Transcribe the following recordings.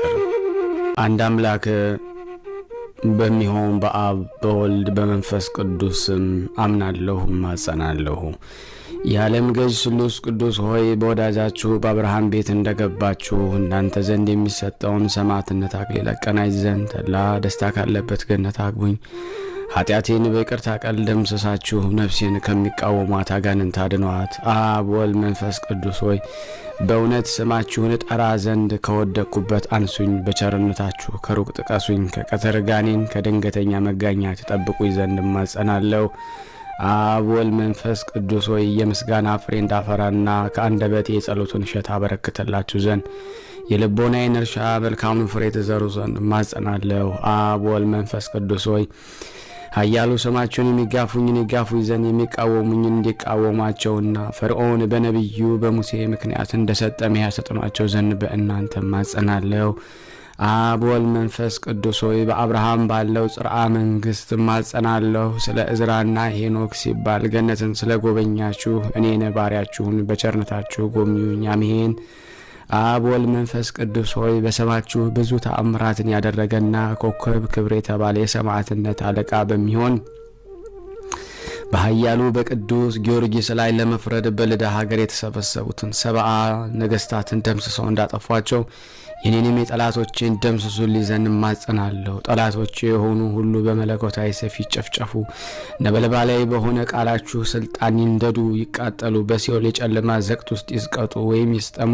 ፍቅር አንድ አምላክ በሚሆን በአብ በወልድ በመንፈስ ቅዱስ አምናለሁ ማጸናለሁ። የዓለም ገዥ ስሉስ ቅዱስ ሆይ በወዳጃችሁ በአብርሃም ቤት እንደገባችሁ እናንተ ዘንድ የሚሰጠውን ሰማዕትነት አክሊል አቀናጅ ዘንድ ተድላ ደስታ ካለበት ገነት አግቡኝ። ኃጢአቴን በይቅርታ ቃል ደምስሳችሁ ነፍሴን ከሚቃወሟት አጋንንት አድኗት። አብ ወልድ መንፈስ ቅዱስ ሆይ በእውነት ስማችሁን ጠራ ዘንድ ከወደቅኩበት አንሱኝ። በቸርነታችሁ ከሩቅ ጥቀሱኝ። ከቀትር ጋኔን ከድንገተኛ መጋኛ ተጠብቁኝ ዘንድ እማጸናለሁ። አብ ወልድ መንፈስ ቅዱስ ሆይ የምስጋና ፍሬ እንዳፈራና ከአንደበቴ የጸሎትን እሸት አበረክትላችሁ ዘንድ የልቦናዬን እርሻ መልካሙን ፍሬ ትዘሩ ዘንድ እማጸናለሁ። አብ ወልድ መንፈስ ቅዱስ ሆይ ኃያሉ ስማችሁን የሚጋፉኝን ይጋፉኝ ዘንድ የሚቃወሙኝን እንዲቃወሟቸውና ፈርዖን በነቢዩ በሙሴ ምክንያት እንደሰጠ መያ ሰጥኗቸው ዘንድ በእናንተ እማጸናለሁ። አብ ወልድ መንፈስ ቅዱስ ሆይ በአብርሃም ባለው ጽርዓ መንግሥት እማጸናለሁ። ስለ እዝራና ሄኖክ ሲባል ገነትን ስለ ጎበኛችሁ እኔን ባሪያችሁን በቸርነታችሁ ጎብኙኝ። አሜን። አብ ወልድ መንፈስ ቅዱስ ሆይ በስማችሁ ብዙ ተአምራትን ያደረገና ኮከብ ክብር የተባለ የሰማዕትነት አለቃ በሚሆን በኃያሉ በቅዱስ ጊዮርጊስ ላይ ለመፍረድ በልዳ ሀገር የተሰበሰቡትን 70 ነገሥታትን ደምስሰው እንዳጠፏቸው የኔንም የጠላቶችን ደምስሱልኝ ዘንድ እማጸናለሁ። ጠላቶቼ የሆኑ ሁሉ በመለኮታዊ ሰይፍ ይጨፍጨፉ። ነበልባላዊ በሆነ ቃላችሁ ስልጣን ይንደዱ፣ ይቃጠሉ፣ በሲኦል የጨለማ ዘቅት ውስጥ ይስቀጡ ወይም ይስጠሙ።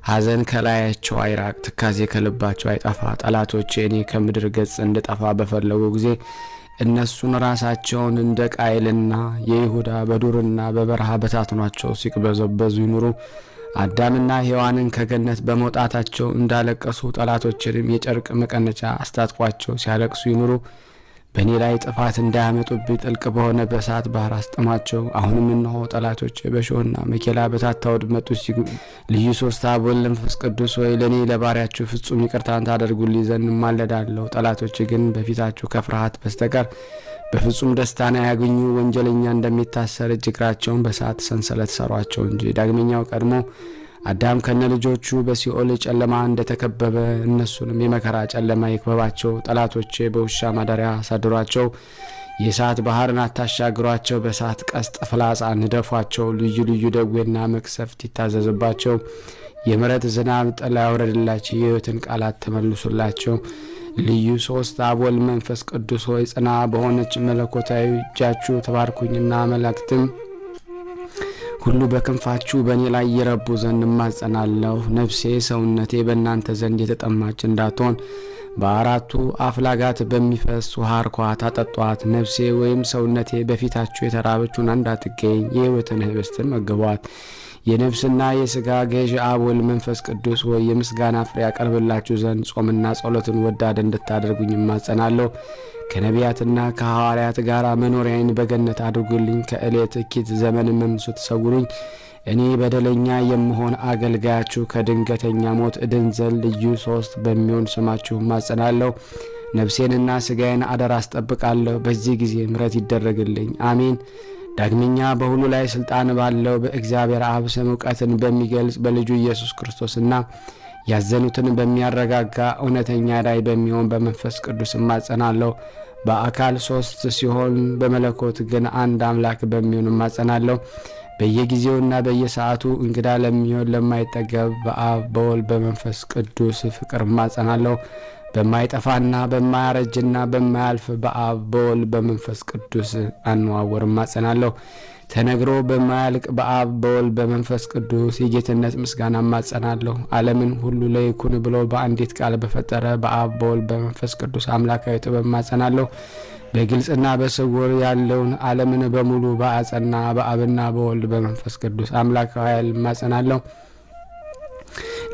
ሐዘን ከላያቸው አይራቅ፣ ትካዜ ከልባቸው አይጠፋ። ጠላቶቼ እኔ ከምድር ገጽ እንድጠፋ በፈለጉ ጊዜ እነሱን ራሳቸውን እንደ ቃየልና የይሁዳ በዱርና በበረሃ በታትኗቸው ሲቅበዘበዙ ይኑሩ። አዳምና ሔዋንን ከገነት በመውጣታቸው እንዳለቀሱ ጠላቶችንም የጨርቅ መቀነቻ አስታጥቋቸው ሲያለቅሱ ይኑሩ። በእኔ ላይ ጥፋት እንዳያመጡብኝ ጥልቅ በሆነ በእሳት ባህር አስጥሟቸው። አሁንም እነሆ ጠላቶች በሾህና መኬላ በታታ ወድመጡ ልዩ ሶስት አብ ወልድ መንፈስ ቅዱስ ሆይ ለእኔ ለባሪያችሁ ፍጹም ይቅርታን ታደርጉልኝ ዘንድ እማለዳለሁ። ጠላቶች ግን በፊታችሁ ከፍርሃት በስተቀር በፍጹም ደስታን አያገኙ። ወንጀለኛ እንደሚታሰር እግራቸውን በእሳት ሰንሰለት ሰሯቸው እንጂ። ዳግመኛው ቀድሞ አዳም ከነ ልጆቹ በሲኦል ጨለማ እንደተከበበ እነሱንም የመከራ ጨለማ ይክበባቸው። ጠላቶቼ በውሻ ማደሪያ አሳድሯቸው። የእሳት ባህርን አታሻግሯቸው። በእሳት ቀስት ፍላጻ ንደፏቸው። ልዩ ልዩ ደዌና መቅሰፍት ይታዘዝባቸው። የምሕረት ዝናብ ጥላ ያውረድላቸው። የሕይወትን ቃላት ተመልሱላቸው። ልዩ ሶስት አብ ወልድ መንፈስ ቅዱስ ሆይ ጽና በሆነች መለኮታዊ እጃችሁ ተባርኩኝና መላእክትም ሁሉ በክንፋችሁ በእኔ ላይ ይረቡ ዘንድ እማጸናለሁ። ነፍሴ ሰውነቴ በእናንተ ዘንድ የተጠማች እንዳትሆን በአራቱ አፍላጋት በሚፈስ ውሃ አርኳት አጠጧት። ነፍሴ ወይም ሰውነቴ በፊታችሁ የተራበችውን እንዳትገኝ የሕይወትን ህብስትን መግቧት። የነፍስና የሥጋ ገዥ አብ ወልድ መንፈስ ቅዱስ ሆይ የምስጋና ፍሬ ያቀርብላችሁ ዘንድ ጾምና ጸሎትን ወዳድ እንድታደርጉኝ እማጸናለሁ። ከነቢያትና ከሐዋርያት ጋር መኖሪያዬን በገነት አድርጉልኝ። ከእሌት እኪት ዘመን መምሱ ተሰውሩኝ። እኔ በደለኛ የምሆን አገልጋያችሁ ከድንገተኛ ሞት እድን ዘንድ ልዩ ሶስት በሚሆን ስማችሁ እማጸናለሁ። ነፍሴንና ሥጋዬን አደራ አስጠብቃለሁ። በዚህ ጊዜ ምሕረት ይደረግልኝ። አሜን። ዳግመኛ በሁሉ ላይ ስልጣን ባለው በእግዚአብሔር አብ ስም እውቀትን በሚገልጽ በልጁ ኢየሱስ ክርስቶስና ያዘኑትን በሚያረጋጋ እውነተኛ ራእይ በሚሆን በመንፈስ ቅዱስ እማጸናለሁ። በአካል 3 ሲሆን በመለኮት ግን አንድ አምላክ በሚሆን እማጸናለሁ። በየጊዜውና በየሰዓቱ እንግዳ ለሚሆን ለማይጠገብ በአብ በወልድ በመንፈስ ቅዱስ ፍቅር እማጸናለሁ። በማይጠፋና በማያረጅና በማያልፍ በአብ በወልድ በመንፈስ ቅዱስ አነዋወር እማጸናለሁ። ተነግሮ በማያልቅ በአብ በወልድ በመንፈስ ቅዱስ የጌትነት ምስጋና እማጸናለሁ። ዓለምን ሁሉ ለይኩን ብሎ በአንዲት ቃል በፈጠረ በአብ በወልድ በመንፈስ ቅዱስ አምላካዊ ጥበብ እማጸናለሁ። በግልጽና በስውር ያለውን ዓለምን በሙሉ በአጸና በአብና በወልድ በመንፈስ ቅዱስ አምላካዊ ኃይል እማጸናለሁ።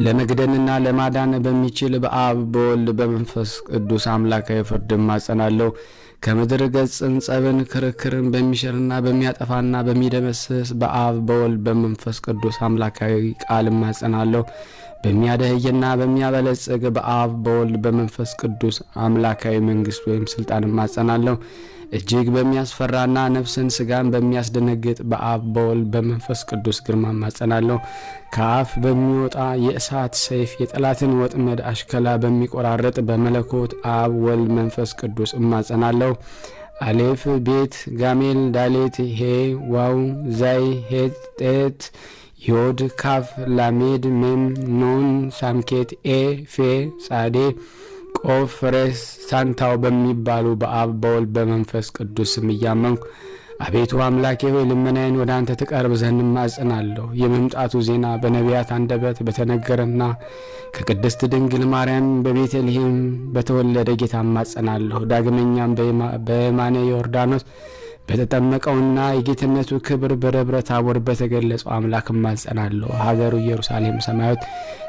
ለመግደልና ለማዳን በሚችል በአብ በወልድ በመንፈስ ቅዱስ አምላካዊ ፍርድ እማጸናለሁ። ከምድር ገጽን ጸብን ክርክርን በሚሽርና በሚያጠፋና በሚደመስስ በአብ በወልድ በመንፈስ ቅዱስ አምላካዊ ቃል እማጸናለሁ። በሚያደህይና በሚያበለጽግ በአብ በወልድ በመንፈስ ቅዱስ አምላካዊ መንግስት ወይም ስልጣን እማጸናለሁ። እጅግ በሚያስፈራና ነፍስን ስጋን በሚያስደነግጥ በአብ በወልድ በመንፈስ ቅዱስ ግርማ እማጸናለሁ። ከአፍ በሚወጣ የእሳት ሰይፍ የጠላትን ወጥመድ አሽከላ በሚቆራረጥ በመለኮት አብ ወልድ መንፈስ ቅዱስ እማጸናለሁ። አሌፍ ቤት ጋሜል ዳሌት ሄ ዋው ዛይ ሄት ጤት ዮድ ካፍ ላሜድ ሜም ኖን ሳምኬት ኤ ፌ ጻዴ ቆፍ ሬስ ሳንታው በሚባሉ በአብ በወልድ በመንፈስ ቅዱስ ስም እያመንኩ አቤቱ አምላኬ ሆይ ልመናዬን ወደ አንተ ትቀርብ ዘንድ እማጸናለሁ። የመምጣቱ ዜና በነቢያት አንደበት በተነገረና ከቅድስት ድንግል ማርያም በቤተልሔም በተወለደ ጌታ እማጸናለሁ። ዳግመኛም በየማነ ዮርዳኖስ በተጠመቀውና የጌትነቱ ክብር በደብረ ታቦር በተገለጸው አምላክ እማጸናለሁ። ሀገሩ ኢየሩሳሌም ሰማያዊት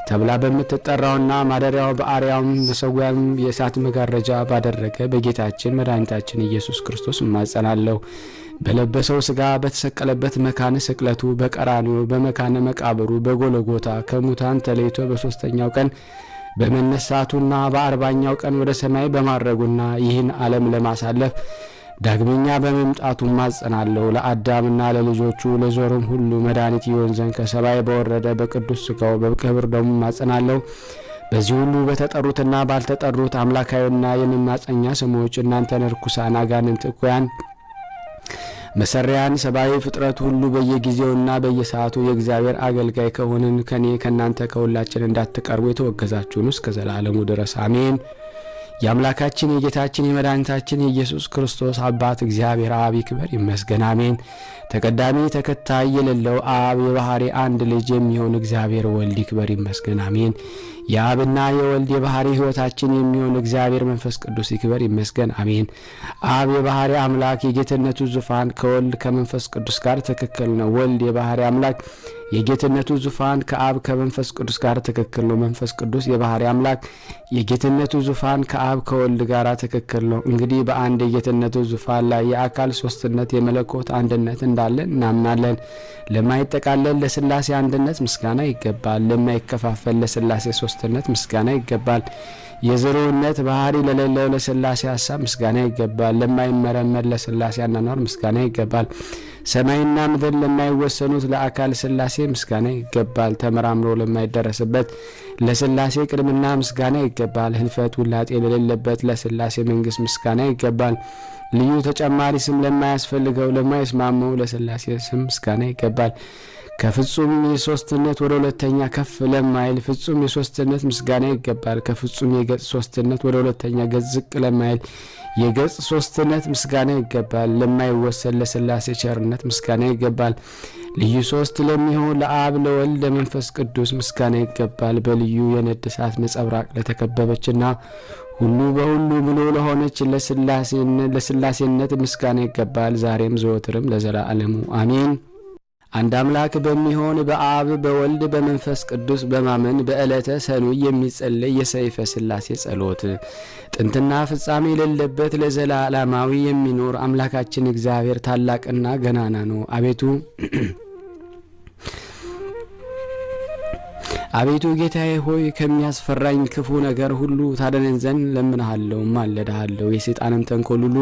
ተብላ በምትጠራውና ማደሪያው በአርያም መሰዊያም የእሳት መጋረጃ ባደረገ በጌታችን መድኃኒታችን ኢየሱስ ክርስቶስ እማጸናለሁ። በለበሰው ሥጋ በተሰቀለበት መካነ ስቅለቱ በቀራንዮ በመካነ መቃብሩ በጎለጎታ ከሙታን ተለይቶ በሦስተኛው ቀን በመነሳቱና በ40ኛው ቀን ወደ ሰማይ በማረጉና ይህን ዓለም ለማሳለፍ ዳግመኛ በመምጣቱ እማጸናለሁ። ለአዳምና ለልጆቹ ለዞርም ሁሉ መድኃኒት ይሆን ዘንድ ከሰማይ በወረደ በቅዱስ ሥጋው በክብር ደሙ እማጸናለሁ። በዚህ ሁሉ በተጠሩትና ባልተጠሩት አምላካዊና የመማጸኛ ስሞች እናንተን ርኩሳን አጋንንት እኩያን መሰሪያን ሰብአዊ ፍጥረት ሁሉ በየጊዜውና በየሰዓቱ የእግዚአብሔር አገልጋይ ከሆንን ከኔ ከእናንተ ከሁላችን እንዳትቀርቡ የተወገዛችሁን እስከ ዘላለሙ ድረስ አሜን። የአምላካችን የጌታችን የመድኃኒታችን የኢየሱስ ክርስቶስ አባት እግዚአብሔር አብ ይክበር ይመስገን አሜን። ተቀዳሚ ተከታይ የሌለው አብ የባህሪ አንድ ልጅ የሚሆን እግዚአብሔር ወልድ ይክበር ይመስገን አሜን። የአብና የወልድ የባህሪ ሕይወታችን የሚሆን እግዚአብሔር መንፈስ ቅዱስ ይክበር ይመስገን አሜን። አብ የባህሪ አምላክ የጌትነቱ ዙፋን ከወልድ ከመንፈስ ቅዱስ ጋር ትክክል ነው። ወልድ የባህሪ አምላክ የጌትነቱ ዙፋን ከአብ ከመንፈስ ቅዱስ ጋር ትክክል ነው። መንፈስ ቅዱስ የባህሪ አምላክ የጌትነቱ ዙፋን ከአብ ከወልድ ጋር ትክክል ነው። እንግዲህ በአንድ የጌትነቱ ዙፋን ላይ የአካል ሶስትነት የመለኮት አንድነት እንዳለ እናምናለን። ለማይጠቃለል ለሥላሴ አንድነት ምስጋና ይገባል። ለማይከፋፈል ለሥላሴ ሶስትነት ምስጋና ይገባል። የዝሩነት ባህሪ ለሌለው ለሥላሴ ሐሳብ ምስጋና ይገባል። ለማይመረመር ለሥላሴ አኗኗር ምስጋና ይገባል። ሰማይና ምድር ለማይወሰኑት ለአካል ሥላሴ ምስጋና ይገባል። ተመራምሮ ለማይደረስበት ለሥላሴ ቅድምና ምስጋና ይገባል። ህልፈት ውላጤ ለሌለበት ለሥላሴ መንግስት ምስጋና ይገባል። ልዩ ተጨማሪ ስም ለማያስፈልገው ለማይስማመው ለሥላሴ ስም ምስጋና ይገባል። ከፍጹም የሶስትነት ወደ ሁለተኛ ከፍ ለማይል ፍጹም የሶስትነት ምስጋና ይገባል። ከፍጹም የገጽ ሶስትነት ወደ ሁለተኛ ገጽ ዝቅ ለማይል የገጽ ሶስትነት ምስጋና ይገባል። ለማይወሰን ለሥላሴ ቸርነት ምስጋና ይገባል። ልዩ ሶስት ለሚሆን ለአብ ለወልድ ለመንፈስ ቅዱስ ምስጋና ይገባል። በልዩ የነድ እሳት ነጸብራቅ ለተከበበችና ሁሉ በሁሉ ሙሉ ለሆነች ለሥላሴነት ምስጋና ይገባል። ዛሬም ዘወትርም ለዘላለሙ አሜን። አንድ አምላክ በሚሆን በአብ በወልድ በመንፈስ ቅዱስ በማመን በዕለተ ሰኑይ የሚጸለይ የሰይፈ ሥላሴ ጸሎት ጥንትና ፍጻሜ የሌለበት ለዘላለማዊ የሚኖር አምላካችን እግዚአብሔር ታላቅና ገናና ነው። አቤቱ ጌታዬ ሆይ ከሚያስፈራኝ ክፉ ነገር ሁሉ ታደነን ዘንድ ለምንሃለሁ ማለድሃለሁ። የሰይጣንን ተንኮል ሁሉ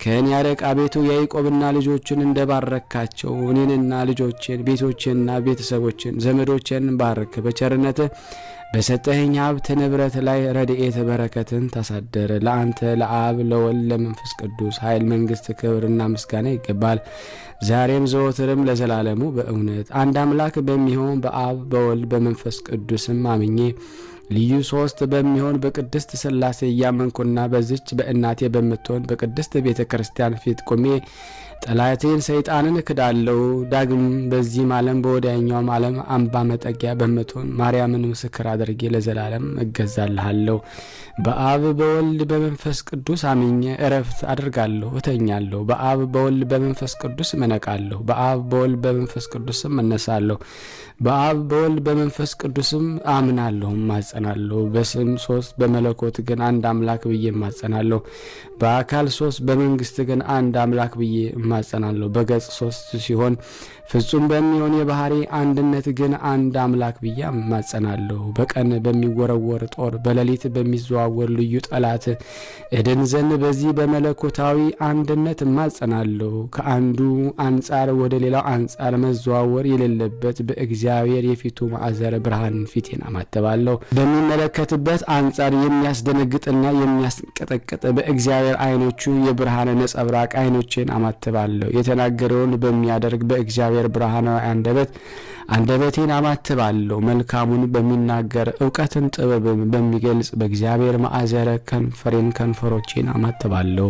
ከእኔ ያርቅ። አቤቱ ያዕቆብና ልጆችን እንደባረካቸው እኔንና ልጆችን ቤቶችንና ቤተሰቦችን ዘመዶችን ባርክ። በቸርነትህ በሰጠኸኝ ሀብት ንብረት ላይ ረድኤት በረከትን ታሳደረ። ለአንተ ለአብ ለወልድ ለመንፈስ ቅዱስ ኃይል፣ መንግስት፣ ክብርና ምስጋና ይገባል ዛሬም ዘወትርም ለዘላለሙ በእውነት አንድ አምላክ በሚሆን በአብ በወልድ በመንፈስ ቅዱስም አምኜ ልዩ ሶስት በሚሆን በቅድስት ሥላሴ እያመንኩና በዚች በእናቴ በምትሆን በቅድስት ቤተ ክርስቲያን ፊት ቆሜ ጠላቴን ሰይጣንን እክዳለሁ። ዳግም በዚህም ዓለም በወዲያኛውም ዓለም አምባ መጠጊያ በምትሆን ማርያምን ምስክር አድርጌ ለዘላለም እገዛልሃለሁ። በአብ በወልድ በመንፈስ ቅዱስ አምኜ እረፍት አድርጋለሁ፣ እተኛለሁ። በአብ በወልድ በመንፈስ ቅዱስ እመነቃለሁ። በአብ በወልድ በመንፈስ ቅዱስም እነሳለሁ። በአብ በወልድ በመንፈስ ቅዱስም አምናለሁ፣ እማጸናለሁ። በስም ሶስት በመለኮት ግን አንድ አምላክ ብዬ እማጸናለሁ። በአካል ሶስት በመንግስት ግን አንድ አምላክ ብዬ ማጸናለሁ። በገጽ 3 ሲሆን ፍጹም በሚሆን የባህሪ አንድነት ግን አንድ አምላክ ብዬ ማጸናለሁ። በቀን በሚወረወር ጦር በሌሊት በሚዘዋወር ልዩ ጠላት እድን ዘንድ በዚህ በመለኮታዊ አንድነት ማጸናለሁ። ከአንዱ አንጻር ወደ ሌላው አንጻር መዘዋወር የሌለበት በእግዚአብሔር የፊቱ ማዕዘረ ብርሃን ፊቴን አማተባለሁ። በሚመለከትበት አንጻር የሚያስደነግጥና የሚያስቀጠቅጥ በእግዚአብሔር ዓይኖቹ የብርሃን ነጸብራቅ ዓይኖቼን አማተባለሁ። የተናገረውን በሚያደርግ በእግዚአብሔር ብርሃናዊ አንደበቴን አማትባለሁ። መልካሙን በሚናገር እውቀትን ጥበብን በሚገልጽ በእግዚአብሔር ማዕዘረ ከንፈሮቼን አማትባለሁ።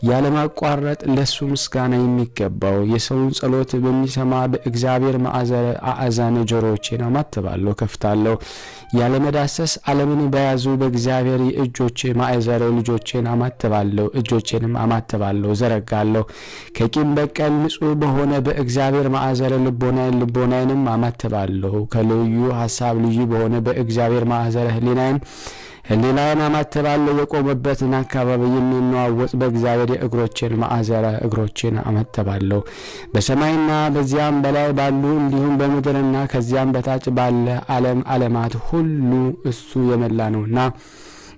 ያለማቋረጥ ለሱ ምስጋና የሚገባው የሰውን ጸሎት በሚሰማ በእግዚአብሔር ማዕዘረ አእዛነ ጆሮቼን አማትባለሁ፣ ከፍታለሁ። ያለመዳሰስ ዓለምን በያዙ በእግዚአብሔር የእጆቼ ማዕዘረ ልጆቼን አማትባለሁ፣ እጆቼንም አማትባለሁ፣ ዘረጋለሁ። ከቂም በቀል ንጹሕ በሆነ በእግዚአብሔር ማዕዘረ ልቦናዬንም አማትባለሁ። ከልዩ ሐሳብ ልዩ በሆነ በእግዚአብሔር ማዕዘረ ህሊናዬን አማትባለሁ። የቆመበትን አካባቢ የሚነዋወጥ በእግዚአብሔር የእግሮቼን ማዕዘረ እግሮቼን አማትባለሁ። በሰማይና በዚያም በላይ ባሉ እንዲሁም በምድርና ከዚያም በታች ባለ ዓለማት ሁሉ እሱ የመላ ነውና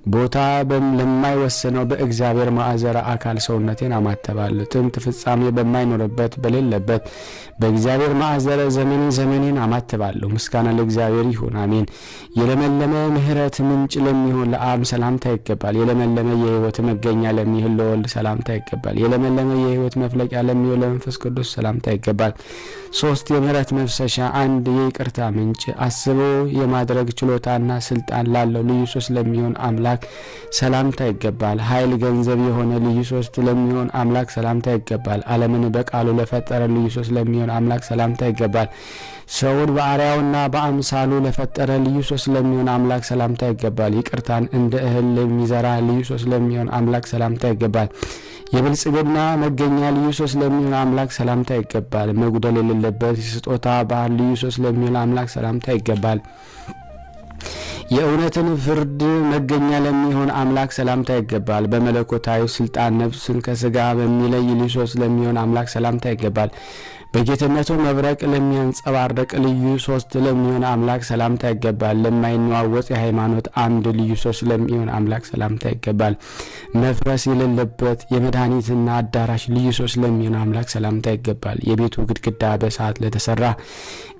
ቦታ ለማይወስነው በእግዚአብሔር ማዕዘረ አካል ሰውነቴን አማተባለሁ። ጥንት ፍጻሜ በማይኖርበት በሌለበት በእግዚአብሔር ማዕዘረ ዘመኔን አማተባለሁ። ምስጋና ለእግዚአብሔር ይሁን፣ አሜን። የለመለመ ምሕረት ምንጭ ለሚሆን ለአብ ሰላምታ ይገባል። የለመለመ የሕይወት መገኛ ለሚሆን ለወልድ ሰላምታ ይገባል። የለመለመ የሕይወት መፍለቂያ ለሚሆን ለመንፈስ ቅዱስ ሰላምታ ይገባል። 3 የምሕረት መፍሰሻ፣ 1 የይቅርታ ምንጭ፣ አስቦ የማድረግ ችሎታና ስልጣን ላለው ልዩ ሶስት ለሚሆን አምላክ ሰላምታ ይገባል። ኃይል ገንዘብ የሆነ ልዩ ሶስት ለሚሆን አምላክ ሰላምታ ይገባል። ዓለምን በቃሉ ለፈጠረ ልዩ ሶስት ለሚሆን አምላክ ሰላምታ ይገባል። ሰውን በአርአያውና በአምሳሉ ለፈጠረ ልዩ ሶስት ለሚሆን አምላክ ሰላምታ ይገባል። ይቅርታን እንደ እህል ለሚዘራ ልዩ ሶስት ለሚሆን አምላክ ሰላምታ ይገባል። የብልጽግና መገኛ ልዩ ሶስት ለሚሆን አምላክ ሰላምታ ይገባል። መጉደል የሌለበት የስጦታ ባህል ልዩ ሶስት ለሚሆን አምላክ ሰላምታ ይገባል። የእውነትን ፍርድ መገኛ ለሚሆን አምላክ ሰላምታ ይገባል። በመለኮታዊ ስልጣን ነፍስን ከስጋ በሚለይ ልዩ ሶስት ለሚሆን አምላክ ሰላምታ ይገባል። በጌትነቱ መብረቅ ለሚያንጸባርቅ ልዩ ሶስት ለሚሆን አምላክ ሰላምታ ይገባል። ለማይነዋወጥ የሃይማኖት አምድ ልዩ ሶስት ለሚሆን አምላክ ሰላምታ ይገባል። መፍረስ የሌለበት የመድኃኒትና አዳራሽ ልዩ ሶስት ለሚሆን አምላክ ሰላምታ ይገባል። የቤቱ ግድግዳ በእሳት ለተሰራ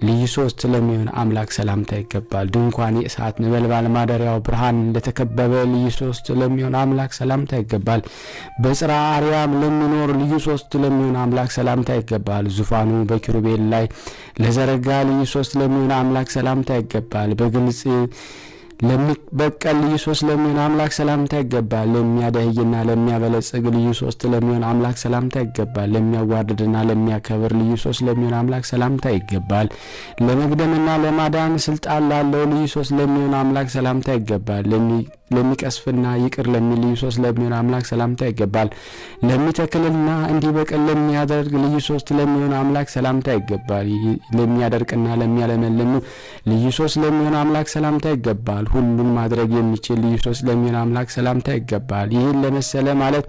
ልዩ ሶስት ለሚሆን አምላክ ሰላምታ ይገባል። ድንኳን የእሳት ነበልባል ማደሪያው ብርሃን እንደተከበበ ልዩ ሶስት ለሚሆን አምላክ ሰላምታ ይገባል። በጽርሐ አርያም ለሚኖር ልዩ ሶስት ለሚሆን አምላክ ሰላምታ ይገባል። ዙፋኑ በኪሩቤል ላይ ለዘረጋ ልዩ ሶስት ለሚሆን አምላክ ሰላምታ ይገባል። በግልጽ ለሚበቀል ልዩ ሶስት ለሚሆን አምላክ ሰላምታ ይገባል። ለሚያደህይና ለሚያበለጽግ ልዩ ሶስት ለሚሆን አምላክ ሰላምታ ይገባል። ለሚያዋርድና ለሚያከብር ልዩ ሶስት ለሚሆን አምላክ ሰላምታ ይገባል። ለመግደምና ለማዳን ስልጣን ላለው ልዩ ሶስት ለሚሆን አምላክ ሰላምታ ይገባል። ለሚቀስፍና ይቅር ለሚል ልዩ ሶስት ለሚሆን አምላክ ሰላምታ ይገባል። ለሚተክልና እንዲበቅል ለሚያደርግ ልዩ ሶስት ለሚሆን አምላክ ሰላምታ ይገባል። ለሚያደርቅና ለሚያለመልም ልዩ ሶስት ለሚሆን አምላክ ሰላምታ ይገባል። ሁሉን ማድረግ የሚችል ልዩ ሶስት ለሚሆን አምላክ ሰላምታ ይገባል። ይህን ለመሰለ ማለት